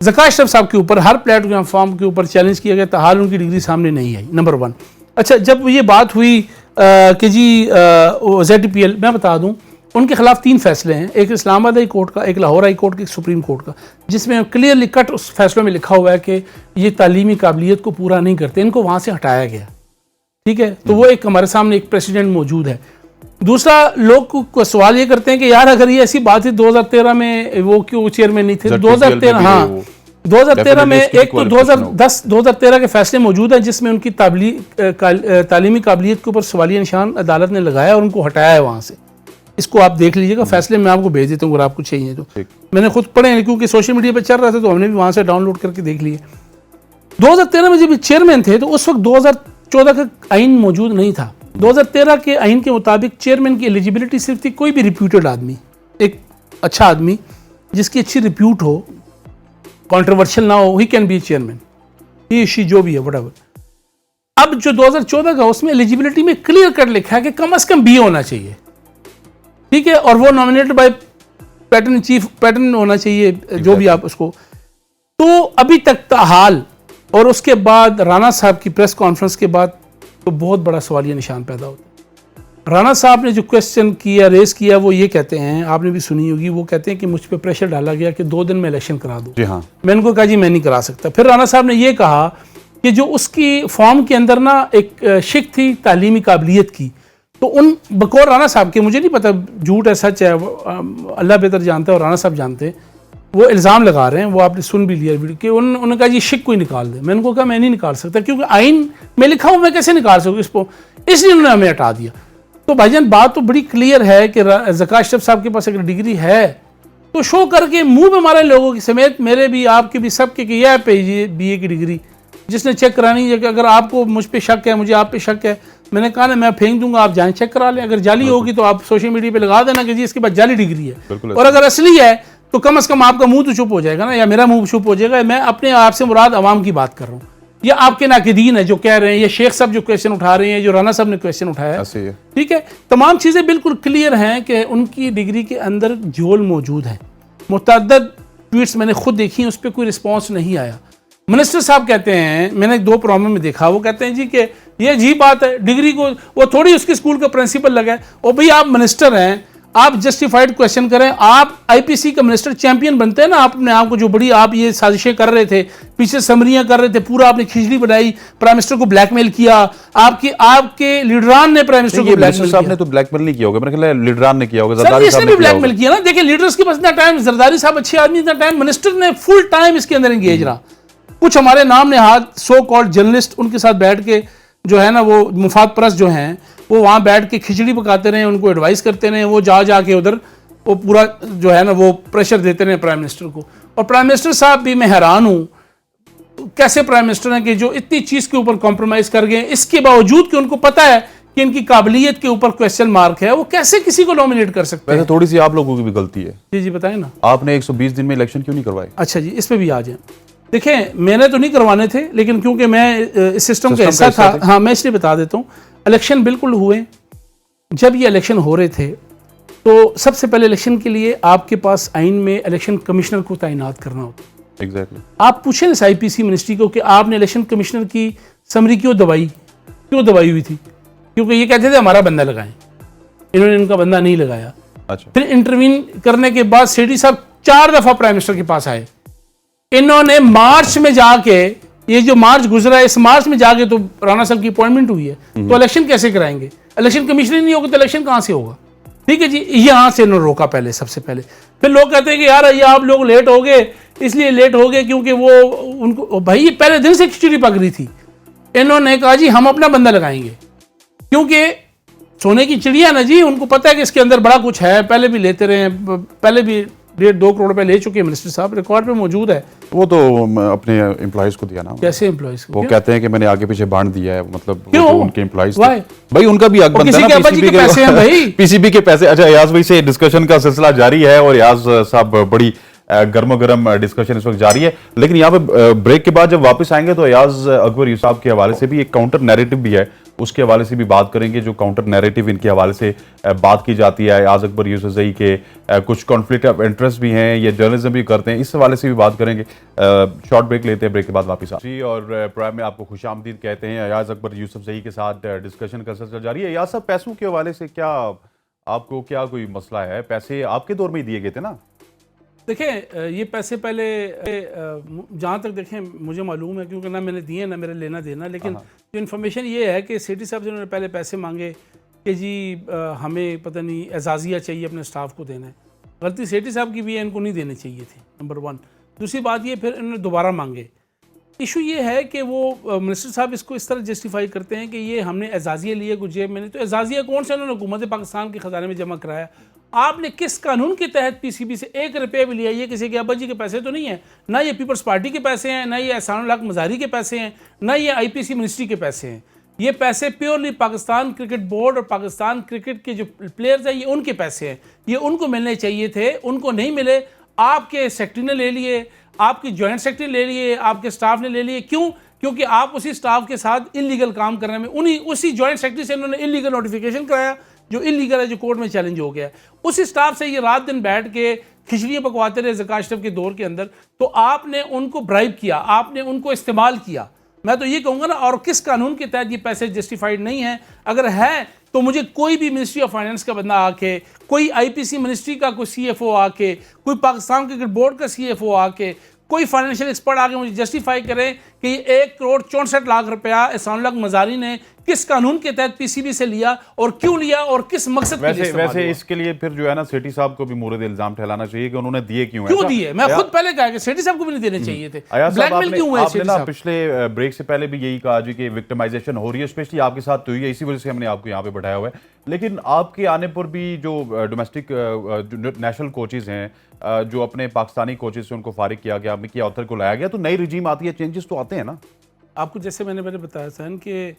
ज़का अशरफ साहब के ऊपर हर प्लेटफॉर्म के ऊपर चैलेंज किया गया, ताहाल उनकी डिग्री सामने नहीं आई, नंबर 1। अच्छा, जब ये बात हुई कि जी ZTPL, मैं बता दूं उनके खिलाफ 3 फैसले हैं, एक इस्लामाबाद हाई कोर्ट का, एक लाहौर हाई कोर्ट का, एक सुप्रीम कोर्ट का, जिसमें क्लियरली कट उस फैसलों में लिखा हुआ है कि ये तालीमी काबिलियत को पूरा नहीं करते, इनको वहाँ से हटाया गया। ठीक है, तो वो एक हमारे सामने एक प्रेसिडेंट मौजूद है। दूसरा, लोग को सवाल ये करते हैं कि यार अगर ये ऐसी बात है 2013 में वो क्यों चेयरमैन नहीं थे? 2013, हाँ 2013 में एक तो 2013 के फैसले मौजूद हैं जिसमें उनकी तालीमी काबिलियत के ऊपर सवालिया निशान अदालत ने लगाया और उनको हटाया है वहाँ से। इसको आप देख लीजिएगा, फैसले मैं आपको भेज देता हूँ अगर आपको चाहिए तो। मैंने खुद पढ़े हैं क्योंकि सोशल मीडिया पर चल रहा था तो हमने भी वहाँ से डाउनलोड करके देख लिए। 2013 में जब चेयरमैन थे तो उस वक्त 2014 का आइन मौजूद नहीं था। 2013 के आइन के मुताबिक चेयरमैन की एलिजिबिलिटी सिर्फ थी कोई भी रिप्यूटेड आदमी, एक अच्छा आदमी जिसकी अच्छी रिप्यूट हो, कंट्रोवर्शियल ना हो, he can be chairman, he she जो भी है व्हाटएवर। अब जो 2014 का उसमें एलिजिबिलिटी में क्लियर कट लिखा है कि कम से कम BA होना चाहिए, ठीक है, और वो nominated by pattern chief pattern होना चाहिए, जो भी आप उसको। तो अभी तक ताहाल और उसके बाद राणा साहब की प्रेस कॉन्फ्रेंस के बाद तो बहुत बड़ा सवालिया निशान पैदा होता है। राणा साहब ने जो क्वेश्चन किया, रेस किया, वो ये कहते हैं, आपने भी सुनी होगी, वो कहते हैं कि मुझ पर प्रेशर डाला गया कि 2 दिन में इलेक्शन करा दो। जी हाँ। मैंने उनको कहा जी मैं नहीं करा सकता। फिर राणा साहब ने ये कहा कि जो उसकी फॉर्म के अंदर ना एक शिक थी तालीमी काबिलियत की, तो उन बकौल राणा साहब के, मुझे नहीं पता झूठ है सच है, अल्लाह बेहतर जानता है और राणा साहब जानते हैं, वो इल्ज़ाम लगा रहे हैं, वो आपने सुन भी लिया वीडियो कि उन्होंने कहा जी शिक कोई निकाल दे। मैंने उनको कहा मैं नहीं निकाल सकता क्योंकि आइन में लिखा हुआ, मैं कैसे निकाल सकूँ इसको, इसलिए उन्होंने हमें हटा दिया। तो भाईजान बात तो बड़ी क्लियर है कि ज़का अशरफ साहब के पास अगर डिग्री है तो शो करके मुंह में मारे लोगों के समेत, मेरे भी आपके भी सबके कि यह पे BA की डिग्री जिसने चेक करानी है। कि अगर आपको मुझ पे शक है, मुझे आप पे शक है, मैंने कहा ना मैं फेंक दूंगा, आप जाएं चेक करा लें। अगर जाली होगी तो आप सोशल मीडिया पे लगा देना कि जी इसके बाद जाली डिग्री है, और अगर असली है तो कम से कम आपका मुंह तो चुप हो जाएगा ना, या मेरा मुंह चुप हो जाएगा। मैं अपने आप से मुराद अवाम की बात कर रहा हूँ, या आपके नाकिदीन है जो कह रहे हैं, ये शेख साहब जो क्वेश्चन उठा रहे हैं, जो राणा साहब ने क्वेश्चन उठाया है, ठीक है, तमाम चीज़ें बिल्कुल क्लियर हैं कि उनकी डिग्री के अंदर झोल मौजूद है। मुतअद्दिद ट्वीट्स मैंने खुद देखी, उस पर कोई रिस्पॉन्स नहीं आया। मिनिस्टर साहब कहते हैं, मैंने 2 प्रोग्राम में देखा, वो कहते हैं जी कि ये अजीब बात है, डिग्री को वो थोड़ी उसके स्कूल का प्रिंसिपल लगा है। और भाई आप मिनिस्टर हैं, आप जस्टिफाइड क्वेश्चन करें, आप IPC का मिनिस्टर चैंपियन बनते हैं ना, आपने आपको जो बड़ी आप ये साजिशें कर रहे थे, पीछे समरियां कर रहे थे, पूरा आपने खिचड़ी बनाई, प्राइम मिनिस्टर को ब्लैकमेल किया, आपके लीडरान ने प्राइम मिनिस्टर को ब्लैकमेल किया। आपने तो ब्लैकमेल नहीं किया होगा, मेरे ख्याल है लीडरान ने किया होगा, जरदारी साहब ने भी ब्लैकमेल किया ना। देखिए लीडर्स के पास इतना टाइम, जरदारी साहब अच्छे आदमी, इतना टाइम मिनिस्टर ने फुल टाइम इसके अंदर एंगेज रहा। कुछ हमारे नाम ने हाथ सो कॉल्ड जर्नलिस्ट उनके साथ बैठ के जो है ना, वो मुफाद परस्त जो हैं, वो वहाँ बैठ के खिचड़ी पकाते रहे, उनको एडवाइस करते रहे, वो जा के उधर वो पूरा जो है ना वो प्रेशर देते रहे प्राइम मिनिस्टर को। और प्राइम मिनिस्टर साहब भी मैं हैरान हूँ कैसे प्राइम मिनिस्टर हैं कि जो इतनी चीज़ के ऊपर कॉम्प्रोमाइज कर गए, इसके बावजूद कि उनको पता है कि इनकी काबिलियत के ऊपर क्वेश्चन मार्क है, वो कैसे किसी को नॉमिनेट कर सकते हैं। थोड़ी सी आप लोगों की भी गलती है। जी जी बताएं ना, आपने 120 दिन में इलेक्शन क्यों नहीं करवाए? अच्छा जी, इस पे भी आ जाए। देखें, मैंने तो नहीं करवाने थे, लेकिन क्योंकि मैं इस सिस्टम का हिस्सा था, हाँ मैं इसलिए बता देता हूँ। इलेक्शन बिल्कुल हुए। जब ये इलेक्शन हो रहे थे तो सबसे पहले इलेक्शन के लिए आपके पास आइन में इलेक्शन कमिश्नर को तैनात करना होता है। एग्जैक्टली। आप पूछें इस आईपीसी मिनिस्ट्री को कि आपने इलेक्शन कमिश्नर की समरी क्यों दबाई हुई थी? क्योंकि ये कहते थे हमारा बंदा लगाएं, इन्होंने इनका बंदा नहीं लगाया। अच्छा। फिर इंटरवीन करने के बाद सेठी साहब 4 दफा प्राइम मिनिस्टर के पास आए। इन्होंने मार्च में जाके, ये जो मार्च गुजरा है, इस मार्च में जाके तो राणा साहब की अपॉइंटमेंट हुई है, तो इलेक्शन कैसे कराएंगे? इलेक्शन कमिश्नर नहीं होगा तो इलेक्शन कहां से होगा? ठीक है जी, यहां से इन्होंने रोका पहले, सबसे पहले। फिर लोग कहते हैं कि यार ये आप लोग लेट हो गए, इसलिए लेट हो गए क्योंकि वो उनको, भाई ये पहले दिन से खिचड़ी पक रही थी। इन्होंने कहा जी हम अपना बंदा लगाएंगे, क्योंकि सोने की चिड़िया ना जी, उनको पता है कि इसके अंदर बड़ा कुछ है। पहले भी लेते रहे, पहले भी 1.5-2 करोड़ रुपए ले चुके हैं मिनिस्टर साहब, रिकॉर्ड पे मौजूद है। वो तो अपने एम्प्लॉयज को दिया ना। कैसे एम्प्लॉयज को? वो कहते हैं कि मैंने आगे पीछे बांट दिया है, मतलब क्यों? उनके एम्प्लॉयज Why? भाई उनका भी हक बनता है ना, पीसीबी के पैसे हैं भाई। पीसीबी के पैसे। अच्छा, याज भाई से डिस्कशन का सिलसिला जारी है और याज साहब बड़ी गर्मा-गर्म डिस्कशन इस वक्त जारी है। लेकिन यहाँ पे ब्रेक के बाद जब वापस आएंगे तो याज अकबर यूसुफ साहब के हवाले से भी एक काउंटर नैरेटिव भी है, उसके हवाले से भी बात करेंगे। जो काउंटर नैरेटिव इनके हवाले से बात की जाती है, याज अकबर यूसुफजई के कुछ कॉन्फ्लिक्ट ऑफ इंटरेस्ट भी हैं, ये जर्नलिज्म भी करते हैं, इस हवाले से भी बात करेंगे। शॉर्ट ब्रेक लेते हैं, ब्रेक के बाद वापस जी। और प्रोग्राम में आपको खुशामदीद कहते हैं। याज अकबर यूसुफजई के साथ डिस्कशन का सिलसिला जारी है। याज साहब, पैसों के हवाले से क्या आपको क्या कोई मसला है? पैसे आपके दौर में ही दिए गए थे ना? देखें, ये पैसे पहले जहाँ तक देखें मुझे मालूम है, क्योंकि ना मैंने दिए ना मेरा लेना देना, लेकिन जो इन्फॉर्मेशन ये है कि सेठी साहब जिन्होंने पहले पैसे मांगे कि जी हमें पता नहीं एजाज़िया चाहिए अपने स्टाफ को देना है, गलती सेठी साहब की भी है, इनको नहीं देने चाहिए थे, नंबर 1। दूसरी बात ये, फिर इन्होंने दोबारा मांगे। इशू ये है कि वो मिनिस्टर साहब इसको इस तरह जस्टिफाई करते हैं कि ये हमने एजाज़िया लिए कुछ जेब में नहीं। तो एजाज़िया कौन सा उन्होंने हुकूमत पाकिस्तान के ख़जाने में जमा कराया? आपने किस कानून के तहत पीसीबी से 1 रुपया भी लिया? ये किसी के अब्बा जी के पैसे तो नहीं है, ना ये पीपल्स पार्टी के पैसे हैं, ना ये एहसानुल हक मज़ारी के पैसे हैं, ना ये आईपीसी मिनिस्ट्री के पैसे हैं। ये पैसे प्योरली पाकिस्तान क्रिकेट बोर्ड और पाकिस्तान क्रिकेट के जो प्लेयर्स हैं, ये उनके पैसे हैं, ये उनको मिलने चाहिए थे, उनको नहीं मिले। आपके सेक्रेटरी ने ले लिए, आपकी जॉइंट सेक्रेटरी ले लिए, आपके स्टाफ ने ले लिए। क्यों? क्योंकि आप उसी स्टाफ के साथ इलीगल काम करने में, उसी जॉइंट सेक्रेटरी से इन्होंने इलीगल नोटिफिकेशन कराया, जो इलीगल है, जो कोर्ट में चैलेंज हो गया है। उसी स्टाफ से ये रात दिन बैठ के खिचड़ियाँ पकवाते रहे ज़का अशरफ के दौर के अंदर। तो आपने उनको ब्राइब किया, आपने उनको इस्तेमाल किया। मैं तो ये कहूँगा ना, और किस कानून के तहत ये पैसे जस्टिफाइड नहीं है? अगर है तो मुझे कोई भी मिनिस्ट्री ऑफ फाइनेंस का बंदा आके, कोई आईपीसी मिनिस्ट्री का कोई सीएफओ आके, कोई पाकिस्तान क्रिकेट बोर्ड का सीएफओ आके, कोई फाइनेंशियल एक्सपर्ट आके मुझे जस्टिफाई करें कि ये 1 करोड़ 64 लाख रुपया एहसानुल हक मज़ारी ने किस कानून के तहत पीसीबी से लिया और क्यों लिया और किस मकसद के लिए। वैसे इसके लिए फिर जो है ना, सेठी साहब को भी मुर्द इल्जाम ठहराना चाहिए कि उन्होंने दिए क्यों दिए। मैं खुद पहले कहा कि सेठी साहब को भी नहीं देने चाहिए थे। ब्लैकमेल क्यों हुआ? आपने ना पिछले ब्रेक से पहले भी यही कहा जी कि विक्टिमाइजेशन हो रही है, स्पेशली आपके साथ तो हुई है, इसी वजह से हमने आपको यहाँ पे बैठाया हुआ है। लेकिन आपके आने पर भी जो डोमेस्टिक नेशनल कोचेज हैं, जो अपने पाकिस्तानी कोचेज से उनको फारिग किया गया, मिकी ऑथर को लाया गया, तो नई रिजीम आती है, चेंजेस तो आते हैं ना। आपको जैसे मैंने बताया सर कि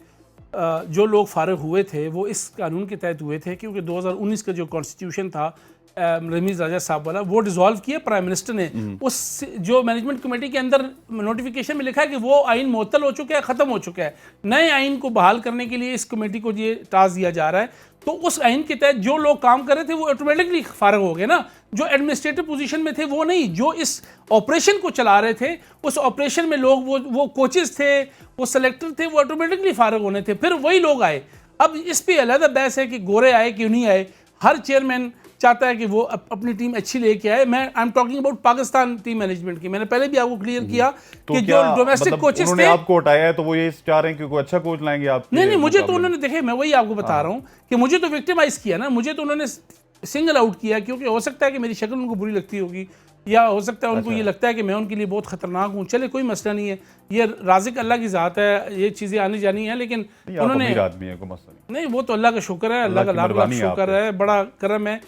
जो लोग फारिग हुए थे वो इस कानून के तहत हुए थे, क्योंकि 2019 का जो कॉन्स्टिट्यूशन था रमीज़ राजा साहब वाला, वो डिसॉल्व किया प्राइम मिनिस्टर ने। उस जो मैनेजमेंट कमेटी के अंदर नोटिफिकेशन में लिखा है कि वो आइन मुअत्तल हो चुका है, ख़त्म हो चुका है। नए आइन को बहाल करने के लिए इस कमेटी को ये टास्क दिया जा रहा है। तो उस आइन के तहत जो लोग काम कर रहे थे वो ऑटोमेटिकली फारिग हो गए ना। जो एडमिनिस्ट्रेटिव पोजीशन में थे वो नहीं, जो इस ऑपरेशन को चला रहे थे, उस ऑपरेशन में लोग वो कोचेस थे, वो सेलेक्टर थे, वो ऑटोमेटिकली फारिग होने थे। फिर वही लोग आए। अब इस पर अलग बहस है कि गोरे आए क्यों नहीं आए। हर चेयरमैन चाहता है कि वो अपनी टीम अच्छी लेके आए। मैं I am talking about Pakistan team management की। मैंने पहले भी आपको क्लियर किया तो कि जो डोमेस्टिक कोचेस थे, आपको हटाया है तो वो ये चाह रहे हैं कि कोई अच्छा कोच लाएंगे आप? नहीं, मुझे तो उन्होंने, देखे मैं वही आपको बता रहा हूँ कि मुझे तो विक्टिमाइज किया ना, मुझे तो उन्होंने सिंगल आउट किया, क्योंकि हो सकता है कि मेरी शक्ल उनको बुरी लगती होगी, या हो सकता है उनको ये लगता है कि मैं उनके लिए बहुत खतरनाक हूँ। चले कोई मसला नहीं है, ये राज़िक अल्लाह की ज़ात है, ये चीज़ें आनी जानी है। लेकिन उन्होंने आदमी है, कोई मसला नहीं, वो तो अल्लाह का शुक्र है, अल्लाह का लाख लाख शुक्र है, बड़ा करम है।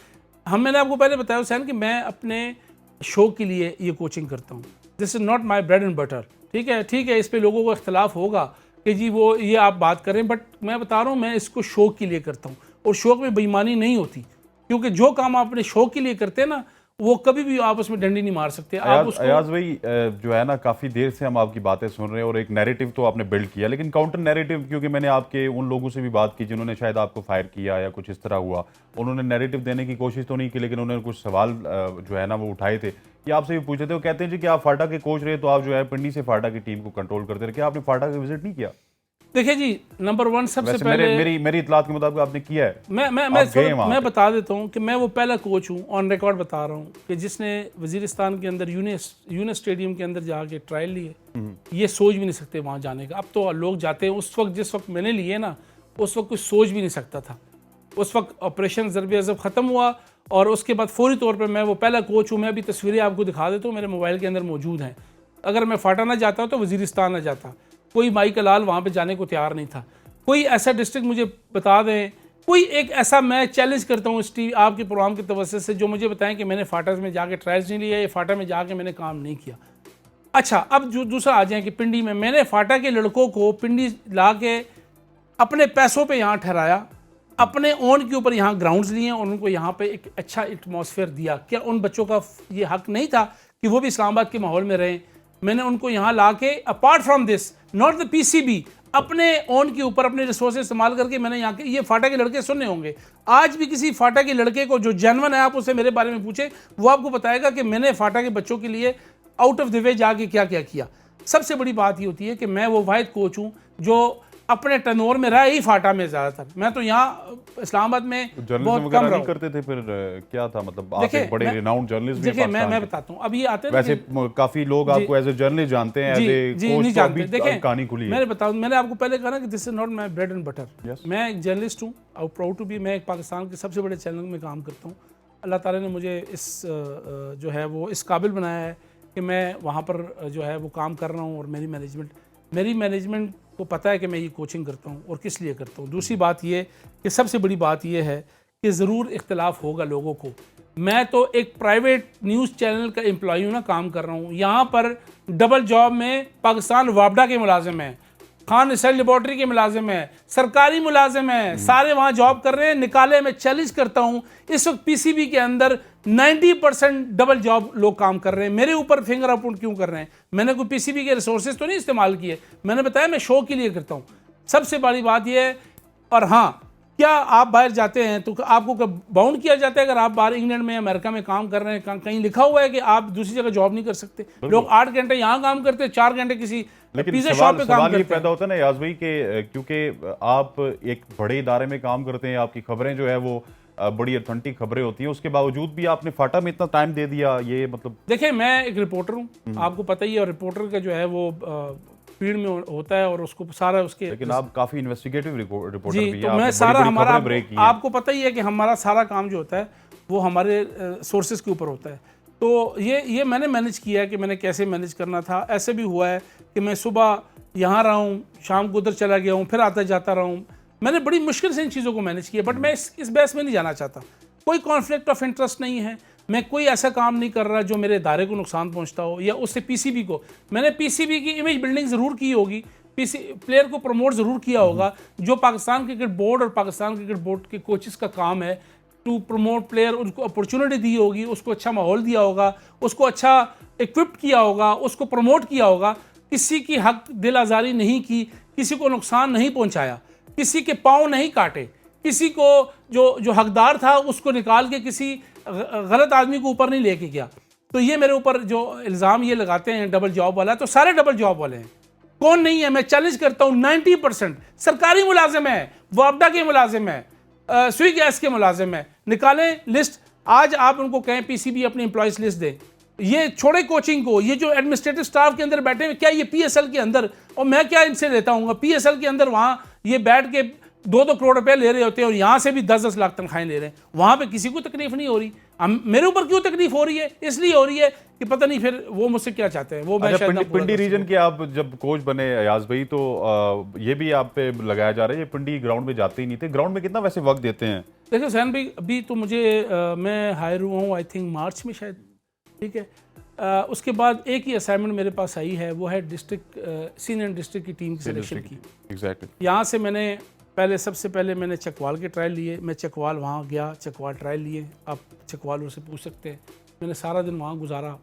मैंने आपको पहले बताया हुसैन कि मैं अपने शो के लिए ये कोचिंग करता हूँ। This is not my bread and butter. ठीक है, इस पे लोगों को इख्तलाफ होगा कि जी वो ये आप बात करें, बट मैं बता रहा हूँ मैं इसको शौक के लिए करता हूँ और शौक में बेईमानी नहीं होती, क्योंकि जो काम आप अपने शौक के लिए करते हैं ना, वो कभी भी आप उसमें डंडी नहीं मार सकते। आप उसको अयाज भाई, जो है ना, काफी देर से हम आपकी बातें सुन रहे हैं और एक नैरेटिव तो आपने बिल्ड किया, लेकिन काउंटर नैरेटिव, क्योंकि मैंने आपके उन लोगों से भी बात की जिन्होंने शायद आपको फायर किया या कुछ इस तरह हुआ, उन्होंने नैरेटिव देने की कोशिश तो नहीं की, लेकिन उन्होंने कुछ सवाल जो है ना वो उठाए थे, कि आपसे भी पूछे थे। वो कहते हैं जी कि आप फाटा के कोच रहे तो आप जो है पिंडी से फाटा की टीम को कंट्रोल करते रहे, क्या आपने फाटा का विजिट नहीं किया? देखिए जी, नंबर वन सबसे वैसे पहले मेरी इतलात के मुताबिक आपने किया है। मैं बता देता हूँ कि मैं वो पहला कोच हूँ, ऑन रिकॉर्ड बता रहा हूँ, कि जिसने वजीरिस्तान के अंदर यूनिस स्टेडियम के अंदर जाके ट्रायल लिए। ये सोच भी नहीं सकते वहाँ जाने का। अब तो लोग जाते हैं, उस वक्त जिस वक्त मैंने लिए ना, उस वक्त कुछ सोच भी नहीं सकता था। उस वक्त ऑपरेशन ज़रबे अज़ब ख़त्म हुआ और उसके बाद फौरी तौर पर मैं वो पहला कोच हूँ। मैं अभी तस्वीरें आपको दिखा देता हूँ, मेरे मोबाइल के अंदर मौजूद हैं। अगर मैं फाटा ना जाता तो वजीरिस्तान ना जाता। कोई माई का लाल वहाँ पे जाने को तैयार नहीं था। कोई ऐसा डिस्ट्रिक्ट मुझे बता दें, कोई एक ऐसा, मैं चैलेंज करता हूँ इस आपके प्रोग्राम के तवज्जो से, जो मुझे बताएं कि मैंने फाटा में जाके ट्रायल्स नहीं लिया या फाटा में जाके मैंने काम नहीं किया। अच्छा, अब जो दूसरा आ जाए कि पिंडी में मैंने फाटा के लड़कों को पिंडी ला के अपने पैसों पे यहाँ ठहराया, अपने ओन के ऊपर यहाँ ग्राउंड्स लिए और उनको यहाँ पे एक अच्छा एटमॉस्फेयर दिया। क्या उन बच्चों का ये हक नहीं था कि वो भी इस्लामाबाद के माहौल में रहें? मैंने उनको यहाँ ला के, apart from this, not the PCB, अपने ओन के ऊपर अपने रिसोर्सेज इस्तेमाल करके मैंने यहाँ के, ये फाटा के लड़के सुनने होंगे, आज भी किसी फाटा के लड़के को जो जेन्युइन है, आप उससे मेरे बारे में पूछे, वो आपको बताएगा कि मैंने फाटा के बच्चों के लिए आउट ऑफ द वे जाके क्या क्या किया। सबसे बड़ी बात ये होती है कि मैं वो वाहिद कोच हूँ जो अपने टर्नओवर में रहा ही फाटा में ज़्यादातर। मैं तो यहाँ इस्लामाबाद में बहुत कम रहा। करते थे फिर क्या था, मतलब आप एक बड़े रिनाउंड जर्नलिस्ट भी हैं। देखिए मैं बताता हूँ, अब ये आते हैं वैसे काफी लोग आपको एज ए जर्नलिस्ट जानते हैं, एज ए कोच तो अभी कहानी खुली है। मैंने बताऊँ, मैंने आपको पहले कहा ना कि this is not my bread and butter. मैं एक जर्नलिस्ट हूँ, आई प्राउड टू बी। मैं एक पाकिस्तान के सबसे बड़े चैनल में काम करता हूँ। अल्लाह ताला ने मुझे इस जो है वो इस काबिल बनाया है कि मैं वहाँ पर जो है वो काम कर रहा हूँ, और मेरी मैनेजमेंट को पता है कि मैं ये कोचिंग करता हूँ और किस लिए करता हूँ। दूसरी बात ये कि सबसे बड़ी बात ये है कि ज़रूर इख्तलाफ होगा लोगों को। मैं तो एक प्राइवेट न्यूज़ चैनल का एम्प्लॉई हूँ ना, काम कर रहा हूँ। यहाँ पर डबल जॉब में पाकिस्तान वापडा के मुलाजिम हैं, खान रिसर्च लेबॉर्ट्री के मुलाजिम हैं, सरकारी मुलाजिम हैं, सारे वहाँ जॉब कर रहे हैं। निकाले मैं चैलेंज करता हूँ, इस वक्त पीसीबी के अंदर 90% डबल जॉब लोग काम कर रहे हैं। मेरे ऊपर फिंगर अप क्यों कर रहे हैं? मैंने कोई पीसीबी के रिसोर्सेज तो नहीं इस्तेमाल किए। मैंने बताया मैं शो के लिए करता हूँ। सबसे बड़ी बात यह है। और हाँ, क्या आप बाहर जाते हैं तो आपको बाउंड किया जाता है? अगर आप बाहर इंग्लैंड में, अमेरिका में काम कर रहे हैं, कहीं लिखा हुआ है कि आप दूसरी जगह जॉब नहीं कर सकते? लोग 8 घंटे यहाँ काम करते हैं, 4 घंटे किसी पिज़्ज़ा शॉप पे काम करते हैं। पैदा होता है ना याज भाई के, क्योंकि आप एक बड़े इदारे में काम करते हैं, आपकी खबरें जो है वो बड़ी ऑथेंटिक खबरें होती हैं, उसके बावजूद भी आपने फाटा में इतना टाइम दे दिया, ये मतलब। देखिए मैं एक रिपोर्टर हूँ, आपको पता ही है, और रिपोर्टर का जो है वो फील्ड में होता है और उसको सारा उसके, लेकिन आप काफी इन्वेस्टिगेटिव रिपोर्टर भी हैं। तो मैं सारा हमारा, आपको पता ही है कि हमारा सारा काम जो होता है वो हमारे सोर्सेज के ऊपर होता है। तो ये मैंने मैनेज किया है कि मैंने कैसे मैनेज करना था। ऐसे भी हुआ है कि मैं सुबह यहाँ रहा हूँ, शाम को उधर चला गया हूँ, फिर आता जाता रहा हूँ। मैंने बड़ी मुश्किल से इन चीज़ों को मैनेज किया, बट मैं इस बहस में नहीं जाना चाहता। कोई कॉन्फ्लिक्ट ऑफ इंटरेस्ट नहीं है। मैं कोई ऐसा काम नहीं कर रहा जो मेरे इदारे को नुकसान पहुंचता हो या उससे पीसीबी को। मैंने पीसीबी की इमेज बिल्डिंग ज़रूर की होगी, प्लेयर को प्रमोट ज़रूर किया होगा, जो पाकिस्तान क्रिकेट बोर्ड और पाकिस्तान क्रिकेट बोर्ड के कोचेस का काम है, टू प्रमोट प्लेयर। उनको अपॉर्चुनिटी दी होगी, उसको अच्छा माहौल दिया होगा, उसको अच्छा इक्विप्ड किया होगा, उसको प्रमोट किया होगा। किसी की हक दिल आज़ारी नहीं की, किसी को नुकसान नहीं पहुँचाया, किसी के पाँव नहीं काटे, किसी को जो हकदार था उसको निकाल के किसी गलत आदमी को ऊपर नहीं लेके गया। तो ये मेरे ऊपर जो इल्ज़ाम ये लगाते हैं डबल जॉब वाला, तो सारे डबल जॉब वाले हैं। कौन नहीं है? मैं चैलेंज करता हूँ, 90% सरकारी मुलाजिम है, वापडा के मुलाजिम है, सुई गैस के मुलाजिम है। निकालें लिस्ट, आज आप उनको कहें पीसीबी अपनी एम्प्लॉयज़ लिस्ट दें। ये छोड़े कोचिंग को, ये जो एडमिनिस्ट्रेटिव स्टाफ के अंदर बैठे हैं, क्या ये पीएसएल के अंदर, और मैं क्या इनसे लेता हूँ? पीएसएल के अंदर वहाँ ये बैठ के 2-2 करोड़ रुपए ले रहे होते हैं और यहाँ से भी 10-10 लाख तनख्वाहें ले रहे हैं। वहाँ पे किसी को तकलीफ नहीं हो रही। मेरे ऊपर क्यों तकलीफ हो रही है? इसलिए हो रही है कि पता नहीं फिर वो मुझसे क्या चाहते हैं। वो मैं शायद पिंडी रीजन के आप जब कोच बने अयाज भाई, तो ये भी आप पे लगाया जा रहा है ये पिंडी ग्राउंड में जाते ही नहीं थे। ग्राउंड में कितना वैसे वक्त देते हैं देखिए हुसैन भाई, अभी तो मुझे मैं हायर हुआ हूँ आई थिंक मार्च में शायद, ठीक है। उसके बाद एक ही असाइनमेंट मेरे पास आई है, वो है डिस्ट्रिक्ट सीनियर डिस्ट्रिक्ट की टीम की सिलेक्शन की। एग्जैक्टली। यहाँ से मैंने सबसे पहले मैंने चकवाल के ट्रायल लिए, मैं चकवाल वहाँ गया, चकवाल ट्रायल लिए, आप चकवालों से पूछ सकते हैं। मैंने सारा दिन वहाँ गुजारा,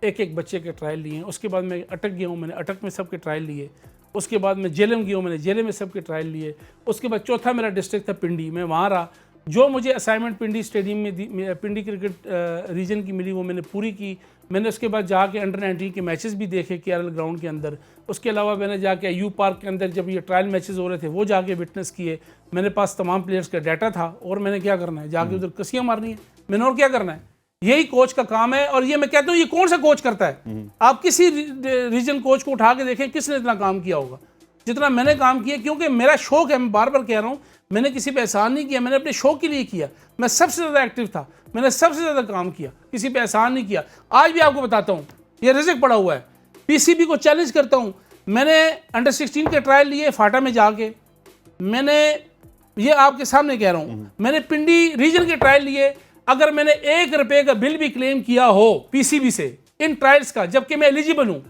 एक एक बच्चे के ट्रायल लिए। उसके बाद मैं अटक गया हूँ, मैंने अटक में सबके ट्रायल लिए। उसके बाद मैं जेलम गया हूँ, मैंने जेलम में सबके ट्रायल लिए। उसके बाद चौथा मेरा डिस्ट्रिक्ट था पिंडी, मैं वहाँ रहा। जो मुझे असाइनमेंट पिंडी स्टेडियम में पिंडी क्रिकेट रीजन की मिली वो मैंने पूरी की। मैंने उसके बाद जाके अंडर 19 के मैचेस भी देखे केआरएल ग्राउंड के अंदर। उसके अलावा मैंने जाके यू पार्क के अंदर जब ये ट्रायल मैचेस हो रहे थे वो जाके विटनेस किए। मेरे पास तमाम प्लेयर्स का डाटा था, और मैंने क्या करना है, जाके उधर कसियाँ मारनी है मैंने, और क्या करना है। यही कोच का काम है। और ये मैं कहता हूँ, ये कौन सा कोच करता है? आप किसी रीजन कोच को उठा के देखें किसने इतना काम किया होगा जितना मैंने काम किया, क्योंकि मेरा शौक है। मैं बार बार कह रहा हूँ, मैंने किसी पे एहसान नहीं किया, मैंने अपने शौक के लिए किया। मैं सबसे ज़्यादा एक्टिव था, मैंने सबसे ज़्यादा काम किया, किसी पे एहसान नहीं किया। आज भी आपको बताता हूँ, ये रिज़्क पड़ा हुआ है। पीसीबी को चैलेंज करता हूँ। मैंने अंडर 16 के ट्रायल लिए फाटा में जाके, मैंने ये आपके सामने कह रहा हूँ, मैंने पिंडी रीजन के ट्रायल लिए। अगर मैंने 1 रुपये का बिल भी क्लेम किया हो पीसीबी से इन ट्रायल्स का, जबकि मैं एलिजिबल हूँ,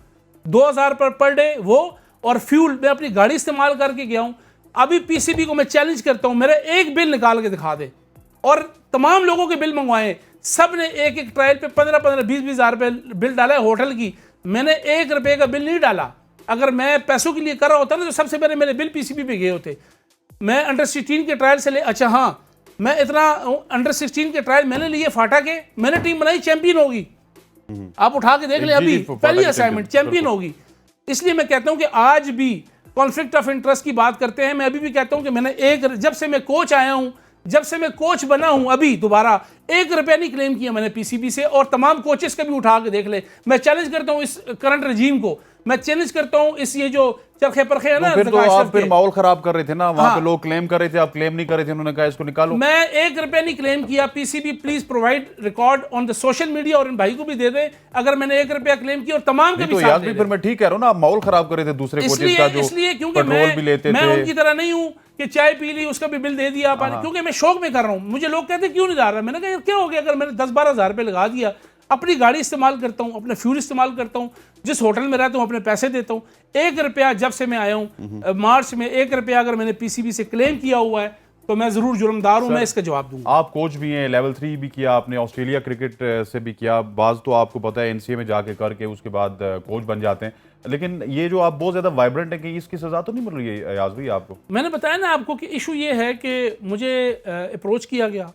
2000 पर डे वो, और फ्यूल मैं अपनी गाड़ी इस्तेमाल करके गया हूँ। अभी पीसीबी को मैं चैलेंज करता हूँ, मेरा एक बिल निकाल के दिखा दे। और तमाम लोगों के बिल मंगवाए, सब ने एक एक ट्रायल पे 15-15, 20-20 हज़ार रुपये बिल डाला है होटल की। मैंने 1 रुपये का बिल नहीं डाला। अगर मैं पैसों के लिए कर रहा होता ना, तो सबसे पहले मेरे बिल पीसीबी पे गए होते। मैं अंडर 16 के ट्रायल से ले, अच्छा हाँ, मैं इतना अंडर 16 के ट्रायल मैंने लिए फाटा के, मैंने टीम बनाई चैंपियन होगी। आप उठा के देख ले, अभी पहली असाइनमेंट चैंपियन होगी। इसलिए मैं कहता हूं कि आज भी कॉन्फ्लिक्ट ऑफ इंटरेस्ट की बात करते हैं। मैं अभी भी कहता हूं कि मैंने जब से मैं कोच आया हूं, जब से मैं कोच बना हूं, अभी दोबारा 1 रुपया नहीं क्लेम किया मैंने पीसीबी से। और तमाम कोचेस का भी उठा के देख ले। मैं चैलेंज करता हूं इस करंट रजीम को, मैं चैलेंज करता हूं इस ये जो चरखे परखे है ना, तो फिर तो आप फिर माहौल खराब कर रहे थे ना वहां पे। लोग क्लेम कर रहे थे, आप क्लेम नहीं कर रहे थे, उन्होंने कहा इसको निकालो। मैं 1 रुपया नहीं क्लेम किया। PCB please provide record on the social media, और इन भाई को भी दे दे अगर मैंने 1 रुपया क्लेम किया, और तमाम के भी साथ दे दे। फिर मैं ठीक कह रहा हूं ना, आप माहौल खराब कर रहे थे दूसरे कोचेस का, जो इसलिए क्योंकि पेट्रोल भी लेते मैं थे। उनकी तरह नहीं हूं कि चाय पी ली उसका भी बिल दे दिया आपने, क्योंकि मैं शौक में कर रहा हूं। मुझे लोग कहते क्यों नहीं जा रहा, मैंने कहा यार क्या हो गया, अगर मैंने 10-12 हज़ार रुपये लगा दिया, अपनी गाड़ी इस्तेमाल करता हूं, अपना फ्यूल इस्तेमाल करता हूं, जिस होटल में रहता हूं अपने पैसे देता हूं। 1 रुपया जब से मैं आया हूं मार्च में, 1 रुपया अगर मैंने पीसीबी से क्लेम किया हुआ है तो मैं जरूर जुर्मदार हूं, मैं इसका जवाब दूंगा। आप कोच भी हैं, लेवल 3 भी किया आपने, ऑस्ट्रेलिया क्रिकेट से भी किया, बाज तो आपको पता है एनसीए में जाके करके उसके बाद कोच बन जाते हैं। लेकिन ये जो आप बहुत ज्यादा वाइब्रेंट है, कि इसकी सजा तो नहीं मिल रही है अयाज भाई आपको? मैंने बताया ना आपको कि इशू ये है कि मुझे अप्रोच किया गया।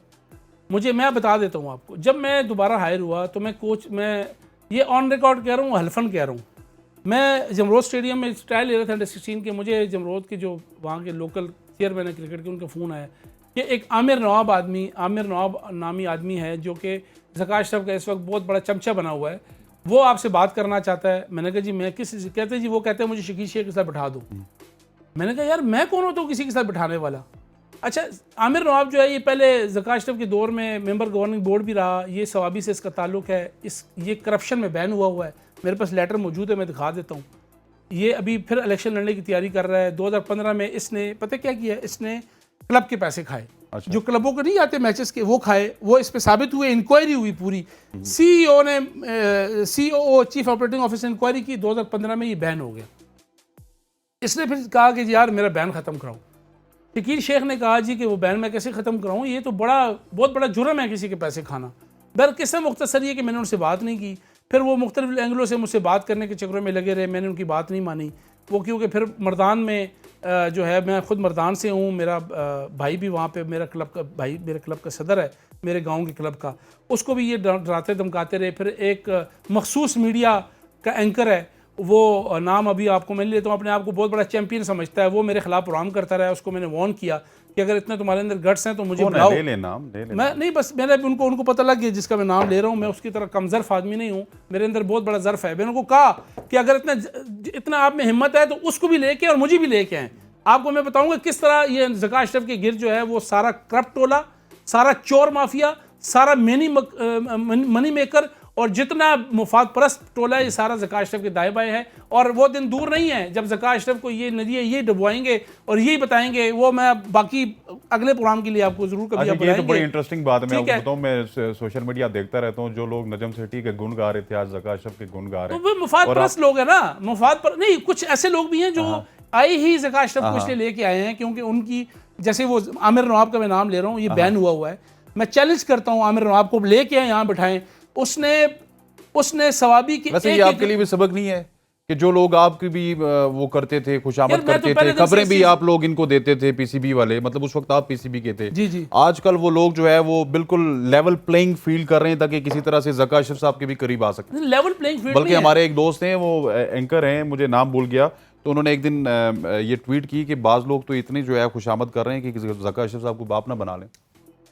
मैं बता देता हूँ आपको, जब मैं दोबारा हायर हुआ तो मैं ये ऑन रिकॉर्ड कह रहा हूँ, हल्फन कह रहा हूँ। मैं जमरोद स्टेडियम में ट्रायल ले रहा था अंडर 16 के। मुझे जमरोद के जो वहाँ के लोकल चेयरमैन है क्रिकेट के, उनका फ़ोन आया कि एक आमिर नवाब नामी आदमी है, जो कि ज़का अशरफ का इस वक्त बहुत बड़ा चमचा बना हुआ है, वो आपसे बात करना चाहता है। मैंने कहा जी मैं कहते जी, वो कहते हैं मुझे शकील शेख के साथ बिठा दो। मैंने कहा यार मैं कौन होता हूँ किसी के साथ बिठाने वाला। अच्छा, आमिर नवाब जो है, ये पहले ज़का अशरफ के दौर में मेंबर गवर्निंग बोर्ड भी रहा, ये सवाबी से इसका ताल्लुक है, ये करप्शन में बैन हुआ है। मेरे पास लेटर मौजूद है, मैं दिखा देता हूँ। ये अभी फिर इलेक्शन लड़ने की तैयारी कर रहा है। 2015 में इसने पता क्या किया, इसने क्लब के पैसे खाए। अच्छा। जो क्लबों को नहीं आते मैचेस के, वो खाए। वो इस पे साबित हुए, इंक्वायरी हुई पूरी। सीईओ ने COO chief operating officer inquiry की, 2015 में ये बैन हो गया। इसने फिर कहा कि यार मेरा बैन ख़त्म कराओ। शकील शेख ने कहा जी कि वो बैन मैं कैसे ख़त्म कराऊँ, ये तो बहुत बड़ा जुर्म है किसी के पैसे खाना। बहरकिस्सा मुख्तसर ये कि मैंने उनसे बात नहीं की। फिर वो मुख्तलिफ एंगलों से मुझसे बात करने के चक्करों में लगे रहे, मैंने उनकी बात नहीं मानी। वो क्योंकि फिर मर्दान में जो है, मैं ख़ुद मर्दान से हूँ, मेरा भाई भी वहाँ पे मेरे क्लब का सदर है, मेरे गांव के क्लब का, उसको भी ये डराते धमकाते रहे। फिर एक मखसूस मीडिया का एंकर है, वो नाम अभी आपको मैं लेता हूँ, अपने आप को बहुत बड़ा चैंपियन समझता है, वो मेरे खिलाफ प्रोग्राम करता रहा है। उसको मैंने वार्न किया कि अगर इतने तुम्हारे अंदर गट्स हैं तो मुझे बुलाओ। ले ले नाम। मैं नहीं, बस मैंने उनको पता लग गया जिसका मैं नाम ले रहा हूँ। मैं उसकी तरह कमजर्फ आदमी नहीं हूँ, मेरे अंदर बहुत बड़ा ज़र्फ है। मैंने उनको कहा कि अगर इतना आप में हिम्मत है तो उसको भी लेके और मुझे भी लेके आएँ। आपको मैं बताऊँगा किस तरह ये ज़का अशरफ के गिर जो है, वो सारा करप्ट टोला, सारा चोर माफिया, सारा मनी मेकर और जितना मुफाद परस्त टोला है ये सारा ज़का अशरफ के दाएं बाएं है। और वो दिन दूर नहीं है जब ज़का अशरफ को ये नदियाँ ये डुबवाएंगे और यही बताएंगे। वो मैं बाकी अगले प्रोग्राम के लिए आपको जरूर कभी अच्छा, ये तो बड़ी इंटरेस्टिंग बात है। मैं ठीक है। आपको बताऊं, मैं सोशल मीडिया देखता रहता हूं, जो लोग नजम सेठी के गुण गा रहे थे आज ज़का अशरफ के गुण गा रहे तो हैं। वो मुफाद परस्त लोग है ना, मुफाद पर नहीं, कुछ ऐसे लोग भी हैं जो आए ही ज़का अशरफ को इसलिए लेके आए हैं क्योंकि उनकी, जैसे वो आमिर नवाब का मैं नाम ले रहा हूँ, ये बैन हुआ है। मैं चैलेंज करता हूँ आमिर नवाब को लेके आए यहाँ बिठाएं। उसने सवाबी के वैसे ये आपके लिए भी सबक नहीं है कि जो लोग आपकी भी वो करते थे, खुशामद करते थे, खबरें भी आप लोग इनको देते थे, पीसीबी वाले, मतलब उस वक्त आप पीसीबी के थे। जी जी। आजकल वो लोग जो है वो बिल्कुल लेवल प्लेइंग फील्ड कर रहे हैं ताकि किसी तरह से ज़का अशरफ साहब के भी करीब आ सके। लेवल प्लेइंग फील्ड बल्कि हमारे एक दोस्त हैं, वो एंकर हैं, मुझे नाम भूल गया, तो उन्होंने एक दिन ये ट्वीट की कि बाज़ लोग तो इतनी जो है खुशामद कर रहे हैं कि ज़का अशरफ साहब को बाप ना बना लें।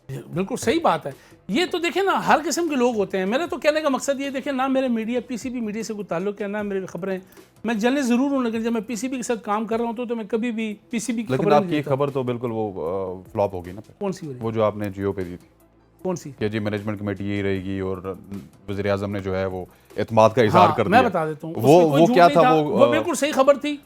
बिल्कुल सही बात है। ये तो देखें ना, हर किस्म के लोग होते हैं। मेरा तो कहने का मकसद ये देखें ना, मेरे मीडिया पीसीबी मीडिया से कोई ताल्लुक है ना मेरी खबरें, मैं जलने ज़रूर हूँ, लेकिन जब मैं पीसीबी के साथ काम कर रहा हूँ तो मैं कभी भी पीसीबी की लेकिन खबर आपकी खबर तो बिल्कुल वो फ्लॉप होगी ना। कौन सी हो रही है? वो जो आपने जियो पे दी थी, कौन सी? कि जी मैनेजमेंट कमेटी यही रहेगी और वज़ीर आज़म ने जो है वो एतमाद का इजहार कर दिया। मैं बता देता हूँ वो क्या था, वो बिल्कुल सही खबर थी।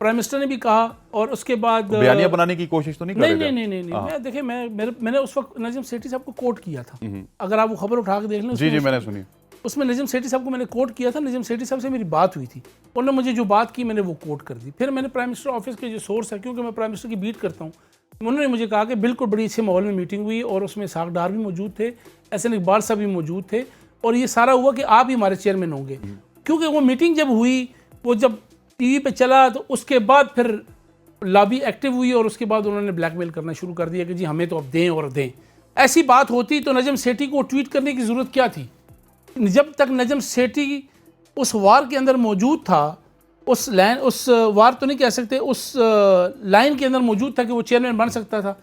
प्राइम मिनिस्टर ने भी कहा और उसके बाद बयानिया बनाने की कोशिश तो नहीं कर रहे थे? नहीं। मैं देखिए, मैंने उस वक्त नजम सेठी साहब को कोट किया था। अगर आप वो खबर उठा के देख लें, जी मैंने सुनी। उसमें नजम सेठी साहब को मैंने कोट किया था। नजम सेठी साहब से मेरी बात हुई थी, उन्होंने मुझे जो बात की मैंने वो कोट कर दी। फिर मैंने प्राइम मिनिस्टर ऑफिस के जो सोर्स है, क्योंकि मैं प्राइम मिनिस्टर की बीट करता हूँ, उन्होंने मुझे कहा कि बिल्कुल बड़ी अच्छे माहौल में मीटिंग हुई और उसमें साग डार भी मौजूद थे, एहसन इकबाल साहब भी मौजूद थे और ये सारा हुआ कि आप ही हमारे चेयरमैन होंगे। क्योंकि वो मीटिंग जब हुई, वो जब टीवी पे चला, तो उसके बाद फिर लॉबी एक्टिव हुई और उसके बाद उन्होंने ब्लैकमेल करना शुरू कर दिया कि जी हमें तो अब दें और दें। ऐसी बात होती तो नजम सेठी को ट्वीट करने की ज़रूरत क्या थी? जब तक नजम सेठी उस वार के अंदर मौजूद था, उस वार तो नहीं कह सकते, उस लाइन के अंदर मौजूद था कि वो चेयरमैन बन सकता था,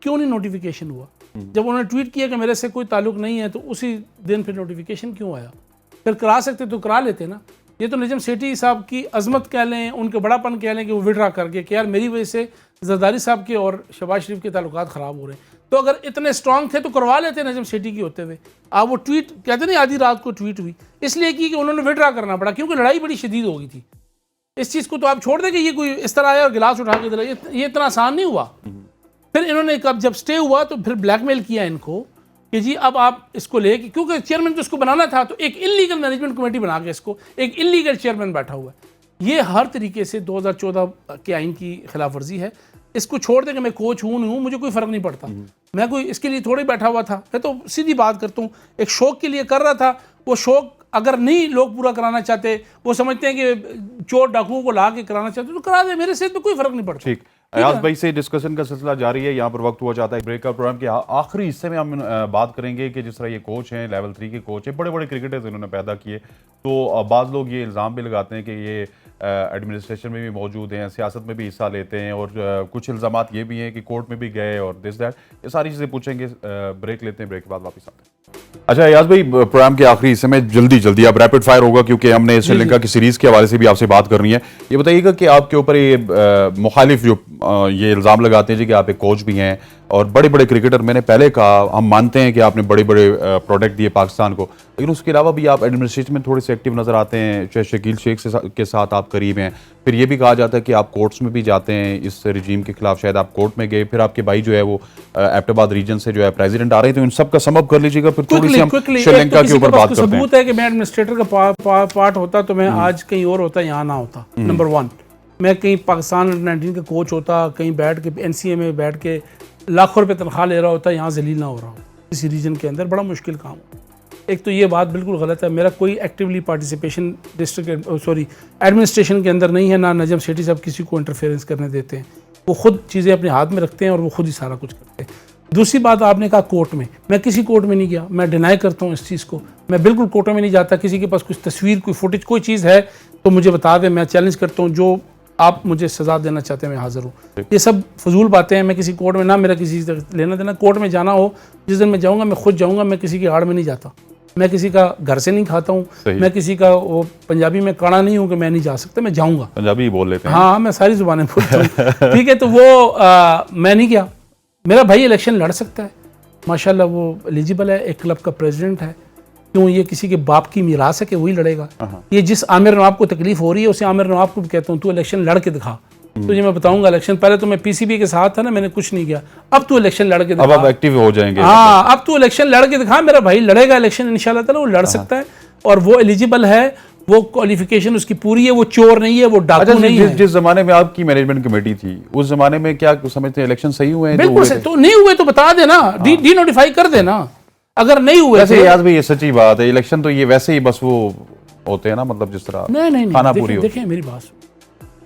क्यों नहीं नोटिफिकेशन हुआ? जब उन्होंने ट्वीट किया कि मेरे से कोई ताल्लुक नहीं है, तो उसी दिन फिर नोटिफिकेशन क्यों आया? फिर करा सकते तो करा लेते ना। ये तो नजम सेठी साहब की अजमत कह लें, उनके बड़ापन कह लें कि वो विड्रा कर गए कि यार मेरी वजह से जरदारी साहब के और शहबाज शरीफ के ताल्लुकात ख़राब हो रहे हैं। तो अगर इतने स्ट्रांग थे तो करवा लेते नजम सेठी की होते हुए। आप वो ट्वीट कहते नहीं, आधी रात को ट्वीट हुई इसलिए की कि उन्होंने विड्रा करना पड़ा, क्योंकि लड़ाई बड़ी शदीद हो गई थी। इस चीज़ को तो आप छोड़ दें कि ये कोई इस तरह आया और गिलास उठा के दिला, ये इतना आसान नहीं हुआ। फिर इन्होंने कब जब स्टे हुआ तो फिर ब्लैकमेल किया इनको कि जी अब आप इसको लेके, क्योंकि चेयरमैन तो इसको बनाना था, तो एक इलीगल मैनेजमेंट कमेटी बना के इसको एक इलीगल चेयरमैन बैठा हुआ है। ये हर तरीके से 2014 के आइन की खिलाफ वर्जी है। इसको छोड़ दे कि मैं कोच हूँ नहीं हूँ, मुझे कोई फ़र्क नहीं पड़ता। मैं कोई इसके लिए थोड़ी बैठा हुआ था, मैं तो सीधी बात करता हूँ, एक शौक के लिए कर रहा था। वो शौक अगर नहीं लोग पूरा कराना चाहते, वो समझते हैं कि चोर डाकुओं को ला के कराना चाहते तो करा दे, मेरे सेहत में कोई फ़र्क नहीं पड़ता। ठीक, अयाज भाई से डिस्कशन का सिलसिला जारी है। यहाँ पर वक्त हुआ चाहता है ब्रेक का। प्रोग्राम के आखिरी हिस्से में हम बात करेंगे कि जिस तरह ये कोच हैं, लेवल 3 के कोच हैं, बड़े बड़े क्रिकेटर्स इन्होंने पैदा किए, तो बाज़ लोग ये इल्ज़ाम भी लगाते हैं कि ये एडमिनिस्ट्रेशन में भी मौजूद हैं, सियासत में भी हिस्सा लेते हैं, और कुछ इल्ज़ामात ये भी हैं कि कोर्ट में भी गए और दिस दैट। ये सारी चीज़ें पूछेंगे। ब्रेक लेते हैं, ब्रेक के बाद वापस आते हैं। अच्छा अयाज भाई, प्रोग्राम के आखिरी हिस्से में जल्दी अब रैपिड फायर होगा, क्योंकि हमने श्रीलंका की सीरीज़ के हवाले से भी आपसे बात करनी है। ये बताइएगा कि आपके ऊपर ये मुखालिफ जो ये इल्ज़ाम लगाते हैं जी कि आप एक कोच भी हैं और बड़े बड़े क्रिकेटर, मैंने पहले कहा हम मानते हैं कि आपने बड़े बड़े प्रोडक्ट दिए पाकिस्तान को, लेकिन उसके अलावा भी आप एडमिनिस्ट्रेशन में थोड़े से एक्टिव नज़र आते हैं। चाहे शकील शेख के साथ आप करीब हैं, फिर ये भी कहा जाता है कि आप कोर्ट्स में भी जाते हैं इस रजीम के खिलाफ, शायद आप कोर्ट में गए, फिर आपके भाई जो है वो एबटाबाद रीजन से जो है प्रेसिडेंट आ रहे हैं। तो इन सब का समअप कर लीजिएगा, फिर थोड़ी सी हम श्रीलंका के ऊपर बात करते हैं। सबूत है कि मैं एडमिनिस्ट्रेटर का पार्ट होता तो मैं आज कहीं और होता, यहाँ ना होता। नंबर 1, मैं कहीं पाकिस्तान अंडर-19 का कोच होता, कहीं बैठ के NCA में बैठ के लाखों रुपए तनख्वाह ले रहा होता, यहाँ जलील ना हो रहा हो इसी रीजन के अंदर। बड़ा मुश्किल काम हो। एक तो ये बात बिल्कुल गलत है, मेरा कोई एक्टिवली पार्टिसिपेशन एडमिनिस्ट्रेशन के अंदर नहीं है, ना नजम सेठी साहब किसी को इंटरफेरेंस करने देते हैं। वो खुद चीज़ें अपने हाथ में रखते हैं और वो खुद ही सारा कुछ करते हैं। दूसरी बात, आपने कहा कोर्ट में, मैं किसी कोर्ट में नहीं गया, मैं डिनाई करता हूँ इस चीज़ को। मैं बिल्कुल कोर्टों में नहीं जाता। किसी के पास कुछ तस्वीर, कोई फुटेज, कोई चीज़ है तो मुझे बता दें, मैं चैलेंज करता हूँ। जो आप मुझे सज़ा देना चाहते हैं मैं हाज़िर हूँ। ये सब फजूल बातें हैं। मैं किसी कोर्ट में, ना मेरा किसी से लेना देना। कोर्ट में जाना हो, जिस दिन मैं जाऊँगा मैं खुद जाऊँगा, मैं किसी की आड़ में नहीं जाता। मैं किसी का घर से नहीं खाता हूँ, मैं किसी का वो पंजाबी में काड़ा नहीं हूँ कि मैं नहीं जा सकता, मैं जाऊँगा। पंजाबी बोल लेते हैं। हाँ, मैं सारी ज़ुबानें बोलता हूँ। ठीक है, तो वो मैं नहीं गया। मेरा भाई इलेक्शन लड़ सकता है, माशाल्लाह वो एलिजिबल है, एक क्लब का प्रेसिडेंट है। क्यों, ये किसी के बाप की मीरास है कि वही लड़ेगा। ये जिस आमिर नवाब को तकलीफ हो रही है उसे आमिर नवाब को भी कहता हूँ तू इलेक्शन लड़ के दिखा, तुझे मैं बताऊंगा इलेक्शन, पहले तो मैं पीसीबी के साथ था ना, मैंने कुछ नहीं किया, अब तू इलेक्शन लड़ के दिखा, अब आप एक्टिव हो जाएंगे। हाँ, अब तू इलेक्शन लड़ के दिखा, मेरा भाई लड़ेगा इलेक्शन इंशाल्लाह ताला, वो लड़ सकता है और वो एलिजिबल है, वो क्वालिफिकेशन उसकी पूरी है, वो चोर नहीं है, वो डाकू नहीं है। जिस जमाने में आपकी मैनेजमेंट कमेटी थी उस जमाने में क्या समझते हैं इलेक्शन सही हुए हैं? बिल्कुल सही, तो नहीं हुए तो बता देना, डी नोटिफाई कर देना, अगर नहीं हुए वैसे याद भाई ये सच्ची बात है, इलेक्शन तो ये वैसे ही बस वो होते हैं ना, मतलब जिस तरह नहीं खाना पूरी देखिए मेरी बात,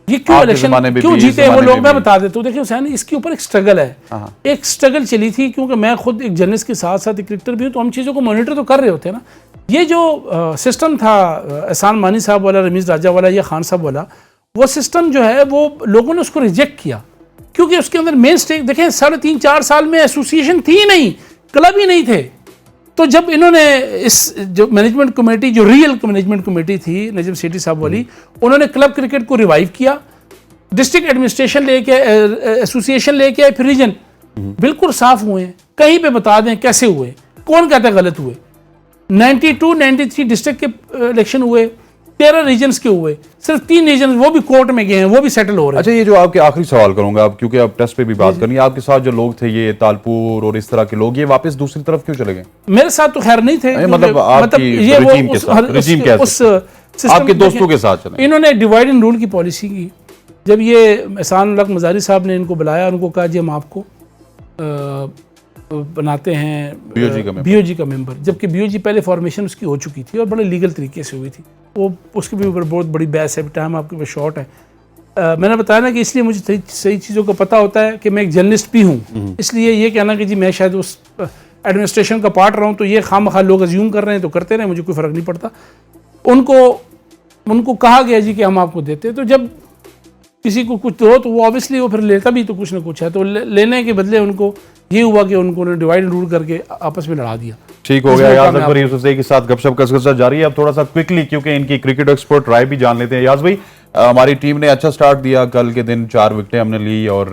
ये क्यों इलेक्शन क्यों जीते हैं वो लोग, मैं बता देता हूँ। देखिए हुसैन, इसके ऊपर एक स्ट्रगल है, एक स्ट्रगल चली थी, क्योंकि मैं खुद एक जर्नलिस्ट के साथ साथ एक क्रिकेटर भी हूँ, तो हम चीज़ों को मॉनिटर तो कर रहे होते हैं ना। ये जो सिस्टम था एहसान मानी साहब वाला, रमीज़ राजा वाला या खान साहब वाला, वो सिस्टम जो है वो लोगों ने उसको रिजेक्ट किया, क्योंकि उसके अंदर मेन स्टेक देखें 3.5-4 साल में एसोसिएशन थी नहीं, क्लब ही नहीं थे। तो जब इन्होंने इस जो मैनेजमेंट कमेटी, जो रियल मैनेजमेंट कमेटी थी नजम सेठी साहब वाली, उन्होंने क्लब क्रिकेट को रिवाइव किया, डिस्ट्रिक्ट एडमिनिस्ट्रेशन लेके, एसोसिएशन लेके आए, फिर रीजन बिल्कुल साफ हुए हैं। कहीं पे बता दें कैसे हुए, कौन कहता है गलत हुए। 92-93 डिस्ट्रिक्ट के इलेक्शन हुए, 13 रीजन्स के हुए, सिर्फ 3 रीजन वो भी कोर्ट में गए हैं, वो भी सेटल हो रहे हैं। अच्छा, ये जो आपके आखिरी सवाल करूंगा अब, क्योंकि आप टेस्ट पे भी बात करनी है, आपके साथ जो लोग थे ये तालपुर और इस तरह के लोग, ये वापस दूसरी तरफ क्यों चले गए? मेरे साथ तो खैर नहीं थे, मतलब ये आपके दोस्तों के साथ चले। इन्होंने डिवाइड एंड रूल की पॉलिसी की। जब ये एहसान उल हक मज़ारी साहब ने इनको बुलाया, उनको कहा जी हम आपको बनाते हैं बीओजी का मेंबर, जबकि बीओजी पहले फॉर्मेशन उसकी हो चुकी थी और बड़े लीगल तरीके से हुई थी, वो उसके भी ऊपर बहुत बड़ी बहस है, टाइम आपके पास शॉर्ट है। मैंने बताया ना कि इसलिए मुझे सही चीज़ों का पता होता है कि मैं एक जर्नलिस्ट भी हूँ, इसलिए ये कहना कि जी मैं शायद उस एडमिनिस्ट्रेशन का पार्ट रहा हूँ तो ये खामखा लोग अज्यूम कर रहे हैं तो करते रहे, मुझे कोई फ़र्क नहीं पड़ता। उनको कहा गया जी कि हम आपको देते, तो जब किसी को कुछ दो तो वो ऑब्वियसली वो फिर लेता भी तो कुछ ना कुछ है, तो लेने के बदले उनको ये हुआ कि उनको डिवाइड एंड रूल करके आपस में लड़ा दिया। ठीक हो गया। याज अकबर यूसुफ ज़ई के साथ गपशप कसगसा जारी है। अब थोड़ा सा क्विकली, क्योंकि इनकी क्रिकेट एक्सपर्ट राय भी जान लेते हैं। याज भाई, हमारी टीम ने अच्छा स्टार्ट दिया, कल के दिन 4 विकेटें हमने ली और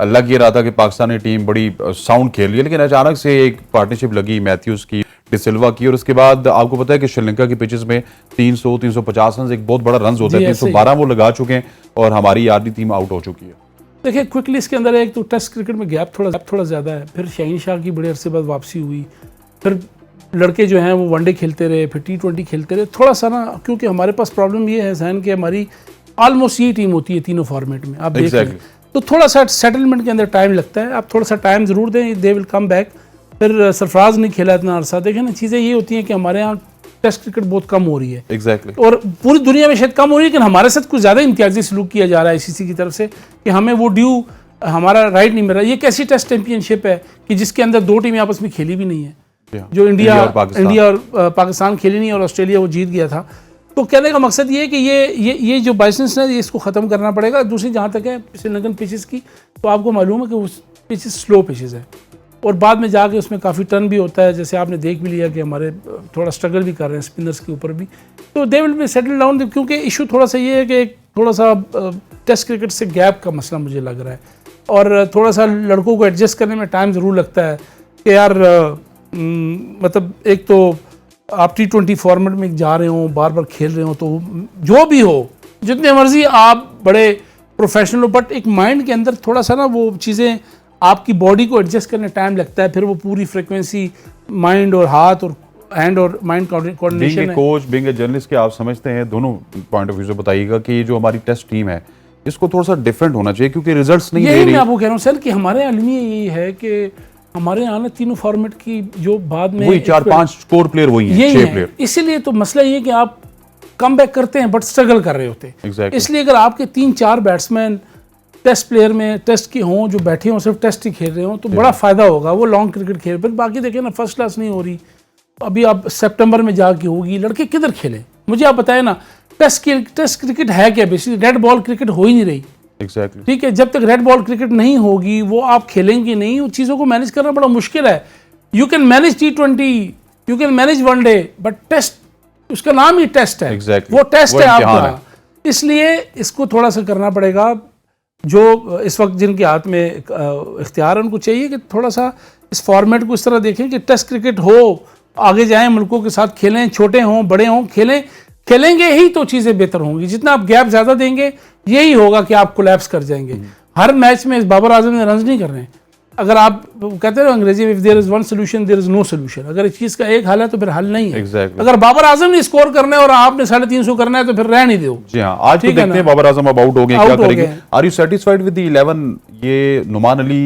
लग ये रहा था कि पाकिस्तानी टीम बड़ी साउंड खेल रही है, लेकिन अचानक से एक पार्टनरशिप लगी मैथ्यूज की, डिसिल्वा की, और उसके बाद आपको पता है कि श्रीलंका की पिचेस में 300-350 रन एक बहुत बड़ा रन होता है, 312 वो लगा चुके हैं और हमारी आधी टीम आउट हो चुकी है। देखिए क्विकली इसके अंदर एक तो टेस्ट क्रिकेट में गैप थोड़ा ज़्यादा है, फिर शाहीन शाह की बड़े अरसे बाद वापसी हुई, फिर लड़के जो हैं वो वनडे खेलते रहे, फिर T20 खेलते रहे, थोड़ा सा ना, क्योंकि हमारे पास प्रॉब्लम ये है जहन कि हमारी ऑलमोस्ट ये टीम होती है तीनों फॉर्मेट में, आप देख लें, तो थोड़ा सा सेटलमेंट के अंदर टाइम लगता है। आप थोड़ा सा टाइम ज़रूर दें, दे विल कम बैक। फिर सरफराज नहीं खेला इतना अरसा, देखें ना, चीज़ें ये होती हैं कि हमारे यहाँ टेस्ट क्रिकेट बहुत कम हो रही है और पूरी दुनिया में शायद कम हो रही है, लेकिन हमारे साथ कुछ ज़्यादा इम्तियाजी सलूक किया जा रहा है ICC की तरफ से कि हमें वो ड्यू, हमारा राइट नहीं मिल रहा। ये कैसी टेस्ट चैंपियनशिप है कि जिसके अंदर 2 टीमें आपस में खेली भी नहीं है, जो इंडिया और पाकिस्तान खेली नहीं और ऑस्ट्रेलिया वो जीत गया था। तो कहने का मकसद ये है कि ये जो बाइसेंस है इसको ख़त्म करना पड़ेगा। दूसरी जहाँ तक है श्रीलंकन पिचेस की, तो आपको मालूम है कि वो पिचेस स्लो पिचेस है और बाद में जाके उसमें काफ़ी टर्न भी होता है, जैसे आपने देख भी लिया कि हमारे थोड़ा स्ट्रगल भी कर रहे हैं स्पिनर्स के ऊपर भी, तो they will be settle down. क्योंकि इशू थोड़ा सा ये है कि एक थोड़ा सा टेस्ट क्रिकेट से गैप का मसला मुझे लग रहा है और थोड़ा सा लड़कों को एडजस्ट करने में टाइम ज़रूर लगता है कि यार मतलब एक तो आप T20 फॉर्मेट में जा रहे हो, बार बार खेल रहे हो, तो जो भी हो, जितने मर्जी आप बड़े प्रोफेशनल हो, बट एक माइंड के अंदर थोड़ा सा ना वो चीज़ें, आपकी बॉडी को एडजस्ट करने टाइम लगता है, फिर वो पूरी फ्रीक्वेंसी माइंड और हाथ और हैंड और माइंड कोऑर्डिनेशन है। कोच बिंग ए जर्नलिस्ट के आप समझते हैं, दोनों पॉइंट ऑफ व्यू से बताइएगा कि जो हमारी टेस्ट टीम है इसको थोड़ा सा डिफरेंट होना चाहिए, क्योंकि रिजल्ट्स नहीं दे रही। मैं आपको कह रहा हूँ सर कि हमारे अलमी यही है कि हमारे यहाँ तीनों फॉर्मेट की जो बाद में 4-5 कोर प्लेयर वही हैं, 6 प्लेयर। इसीलिए तो मसला ये कि आप कम बैक करते हैं बट स्ट्रगल कर रहे होते हैं। इसलिए अगर आपके 3-4 बैट्समैन टेस्ट प्लेयर में टेस्ट के हों, जो बैठे हों सिर्फ टेस्ट ही खेल रहे हों, तो बड़ा फ़ायदा होगा, वो लॉन्ग क्रिकेट खेल। फिर बाकी देखें ना, फर्स्ट क्लास नहीं हो रही, अभी आप सितंबर में जाके होगी, लड़के किधर खेलें? मुझे आप बताएं ना, टेस्ट क्रिकेट है क्या? बेसिकली रेड बॉल क्रिकेट हो ही नहीं रही। ठीक है, जब तक रेड बॉल क्रिकेट नहीं होगी वो आप खेलेंगे नहीं, उन चीज़ों को मैनेज करना बड़ा मुश्किल है। You can manage T20, you can manage one day, but test, उसका नाम ही टेस्ट है, वो टेस्ट है आपका। इसलिए इसको थोड़ा सा करना पड़ेगा। जो इस वक्त जिनके हाथ में इख्तियार है उनको चाहिए कि थोड़ा सा इस फॉर्मेट को इस तरह देखें कि टेस्ट क्रिकेट हो आगे जाएं, मुल्कों के साथ खेलें, छोटे हों बड़े हों, खेलेंगे ही तो चीज़ें बेहतर होंगी। जितना आप गैप ज़्यादा देंगे यही होगा कि आप कोलैप्स कर जाएंगे। हर मैच में बाबर आजम ने रन नहीं कर रहे हैं। अगर आप कहते हैं अंग्रेजी में, if there is one solution there is no solution, अगर इस चीज़ का एक हल है तो फिर हल नहीं है। Exactly. अगर बाबर आजम ने स्कोर करना है और आपने 350 करना है तो फिर रहने दो। जी हाँ, आज तो देखते हैं बाबर आजम अब आउट हो गए, क्या करेंगे? Are you satisfied with the 11? ये नुमान अली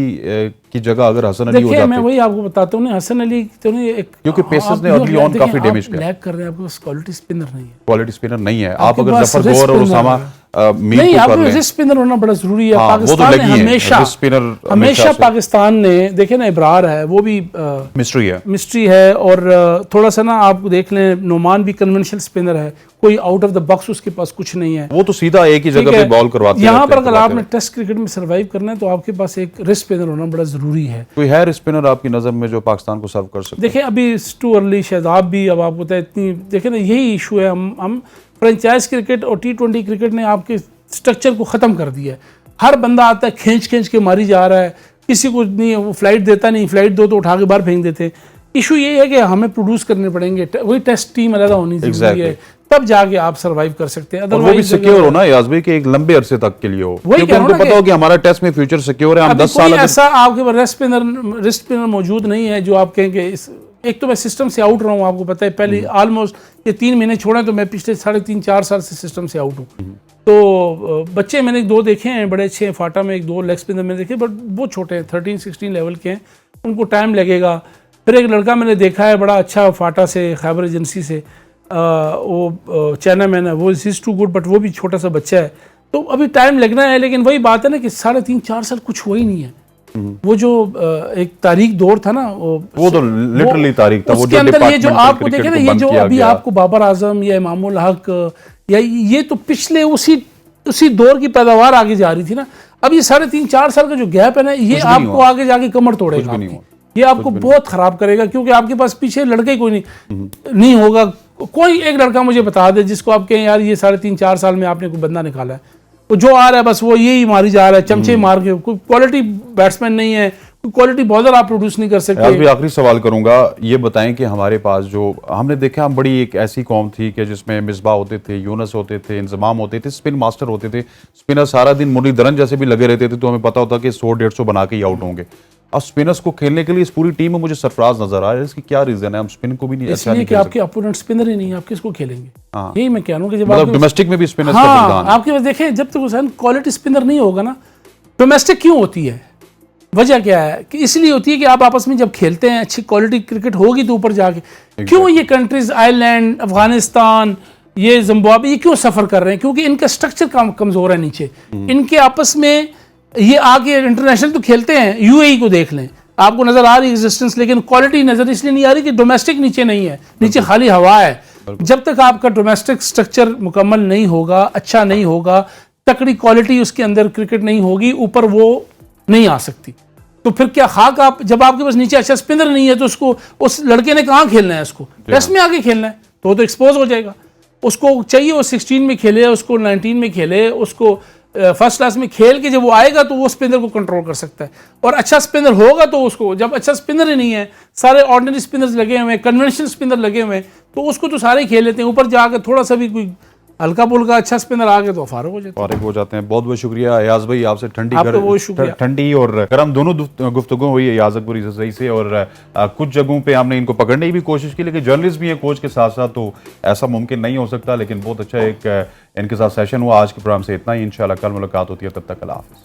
की जगह अगर हसन अली हो देखिए जाते, मैं वही आपको बताता हूँ, हसन अली तो नहीं, एक क्योंकि पेसर्स ने अर्ली ऑन काफी डैमेज किया। लैग कर रहे हैं, आपके पास क्वालिटी स्पिनर नहीं है। क्वालिटी स्पिनर नहीं है। आप आपके अगर पास जफर गौर और उसामा मीर नहीं, को कर आपको लें, रिस्ट स्पिनर होना बड़ा जरूरी है। हाँ, वो तो पाकिस्तान लगी ने है, रिस्ट स्पिनर हमेशा पाकिस्तान ने, देखे ना इब्रार है, वो भी मिस्ट्री है। और थोड़ा सा ना आप देख लें, नोमान भी कन्वेंशनल स्पिनर है, कोई आउट ऑफ द बॉक्स उसके पास कुछ नहीं है। वो तो सीधा एक ही जगह पे बॉल करवाते हैं। यहाँ पर अगर आपने टेस्ट क्रिकेट में सर्वाइव करना है तो आपके पास एक रिस्ट स्पिनर होना बड़ा जरूरी है। कोई है स्पिनर आपकी नजर में जो पाकिस्तान को सर्व कर सकते? देखिए अभी टू अर्ली, शहजाद भी, अब आपको पता है इतनी, देखे ना यही इशू है। हम फ्रेंचाइज क्रिकेट और T20 क्रिकेट ने आपके स्ट्रक्चर को ख़त्म कर दिया है। हर बंदा आता है खींच के मारी जा रहा है, किसी को नहीं, वो फ्लाइट देता नहीं, फ्लाइट दो तो उठा के बाहर फेंक देते हैं। इशू ये है कि हमें प्रोड्यूस करने पड़ेंगे, वही टेस्ट टीम अलग होनी जरूरी है, तब जाके आप सर्वाइव कर सकते हैं। और वो भी सिक्योर हो ना याज भाई, कि एक लंबे अरसे तक के लिए हो, क्योंकि उनको पता हो कि हमारा टेस्ट में फ्यूचर सिक्योर है। हम 10 साल ऐसा आपके पास रिस्ट स्पिनर मौजूद नहीं है जो आप कहेंगे एक तो मैं सिस्टम से आउट रहा हूँ, आपको पता है। पहले ऑलमोस्ट ये 3 महीने छोड़े तो मैं पिछले 3.5-4 साल से सिस्टम से आउट हूँ। तो बच्चे मैंने 2 देखे हैं बड़े अच्छे हैं, फाटा में 1-2 लेग स्पिनर मैंने देखे, बट वो छोटे हैं, 13-16 लेवल के हैं, उनको टाइम लगेगा। फिर एक लड़का मैंने देखा है बड़ा अच्छा, फाटा से, खैबर एजेंसी से, वो चाइना मैन है, वो इज टू गुड, बट वो भी छोटा सा बच्चा है, तो अभी टाइम लगना है। लेकिन वही बात है ना कि 3.5-4 साल कुछ हुआ ही नहीं है। वो जो एक तारीख दौर था ना, वो तो लिटरली तारीख था। उसके अंदर ये जो आपको देखे ना, ये जो अभी आपको बाबर आजम या इमामुल हक या ये तो पिछले उसी दौर की पैदावार आगे जा रही थी ना। अब ये 3.5-4 साल का जो गैप है ना, ये आपको आगे जाके कमर तोड़ेगा, ये आपको बहुत खराब करेगा, क्योंकि आपके पास पीछे लड़के कोई नहीं होगा। कोई एक लड़का मुझे बता दे जिसको आप कहें यार ये 3.5-4 साल में आपने कोई बंदा निकाला है, तो जो आ रहा है बस वो यही मारी जा रहा है, चमचे मार के। कोई क्वालिटी बैट्समैन नहीं है, कोई क्वालिटी बॉलर आप प्रोड्यूस नहीं कर सकते। भी आखिरी सवाल करूंगा, ये बताएं कि हमारे पास जो हमने देखा, हम बड़ी एक ऐसी कौम थी कि जिसमें मिसबा होते थे, यूनस होते थे, इंजमाम होते थे, स्पिन मास्टर होते थे, स्पिनर सारा दिन मुरलीधरन जैसे भी लगे रहते थे, तो हमें पता होता कि 100-150 बना के ही आउट होंगे। अब स्पिनर्स को खेलने के लिए इस पूरी टीम में मुझे सरफराज नजर आ रहा है, इसकी क्या रीजन है? हम स्पिन को भी नहीं अच्छा नहीं कि आपके अपोनेंट स्पिनर ही नहीं है, आप किसको खेलेंगे? यही मैं कह रहा हूँ कि जब मतलब डोमेस्टिक में भी स्पिनर्स का बलिदान है। आपके पास देखें, जब तक हुसैन क्वालिटी स्पिनर नहीं होगा ना, डोमेस्टिक क्यों होती है? वजह क्या है कि इसलिए होती है कि आप आपस में जब खेलते हैं, अच्छी क्वालिटी क्रिकेट होगी तो ऊपर जाके क्यों ये कंट्रीज, आयरलैंड, अफगानिस्तान, ये जिम्बाब्वे, ये क्यों सफर कर रहे हैं? क्योंकि इनका स्ट्रक्चर कमजोर है नीचे। इनके आपस में ये आगे इंटरनेशनल तो खेलते हैं, यूएई को देख लें, आपको नजर आ रही एग्जिस्टेंस, लेकिन क्वालिटी नजर इसलिए नहीं आ रही कि डोमेस्टिक नीचे नहीं है, नीचे खाली हवा है। जब तक आपका डोमेस्टिक स्ट्रक्चर मुकम्मल नहीं होगा, अच्छा नहीं होगा, तकड़ी क्वालिटी उसके अंदर क्रिकेट नहीं होगी, ऊपर वो नहीं आ सकती। तो फिर क्या खाक, आप जब आपके पास नीचे अच्छा स्पिनर नहीं है तो उसको, उस लड़के ने कहाँ खेलना है? उसको टेस्ट में आगे खेलना है, तो एक्सपोज हो जाएगा। उसको चाहिए वो 16 में खेले, उसको 19 में खेले, उसको फर्स्ट क्लास में खेल के जब वो आएगा तो वो स्पिनर को कंट्रोल कर सकता है। और अच्छा स्पिनर होगा तो उसको, जब अच्छा स्पिनर ही नहीं है, सारे ऑर्डिनरी स्पिनर्स लगे हुए हैं, कन्वेंशनल स्पिनर लगे हुए हैं, तो उसको तो सारे खेल लेते हैं। ऊपर जाकर थोड़ा सा भी कोई हल्का पुल्का अच्छा स्पिनर आ गया तो फारिग हो जाते हैं। बहुत बहुत शुक्रिया अयाज भाई, आपसे ठंडी और गर्म दोनों गुफ्तगू हुई है याज अकबर सही से। और कुछ जगहों पे हमने इनको पकड़ने की भी कोशिश की, लेकिन जर्नलिस्ट भी है कोच के साथ साथ, तो ऐसा मुमकिन नहीं हो सकता। लेकिन बहुत अच्छा एक इनके साथ सेशन हुआ। आज के प्रोग्राम से इतना ही, इंशाल्लाह कल मुलाकात होती है, तब तक अल्लाह हाफिज़।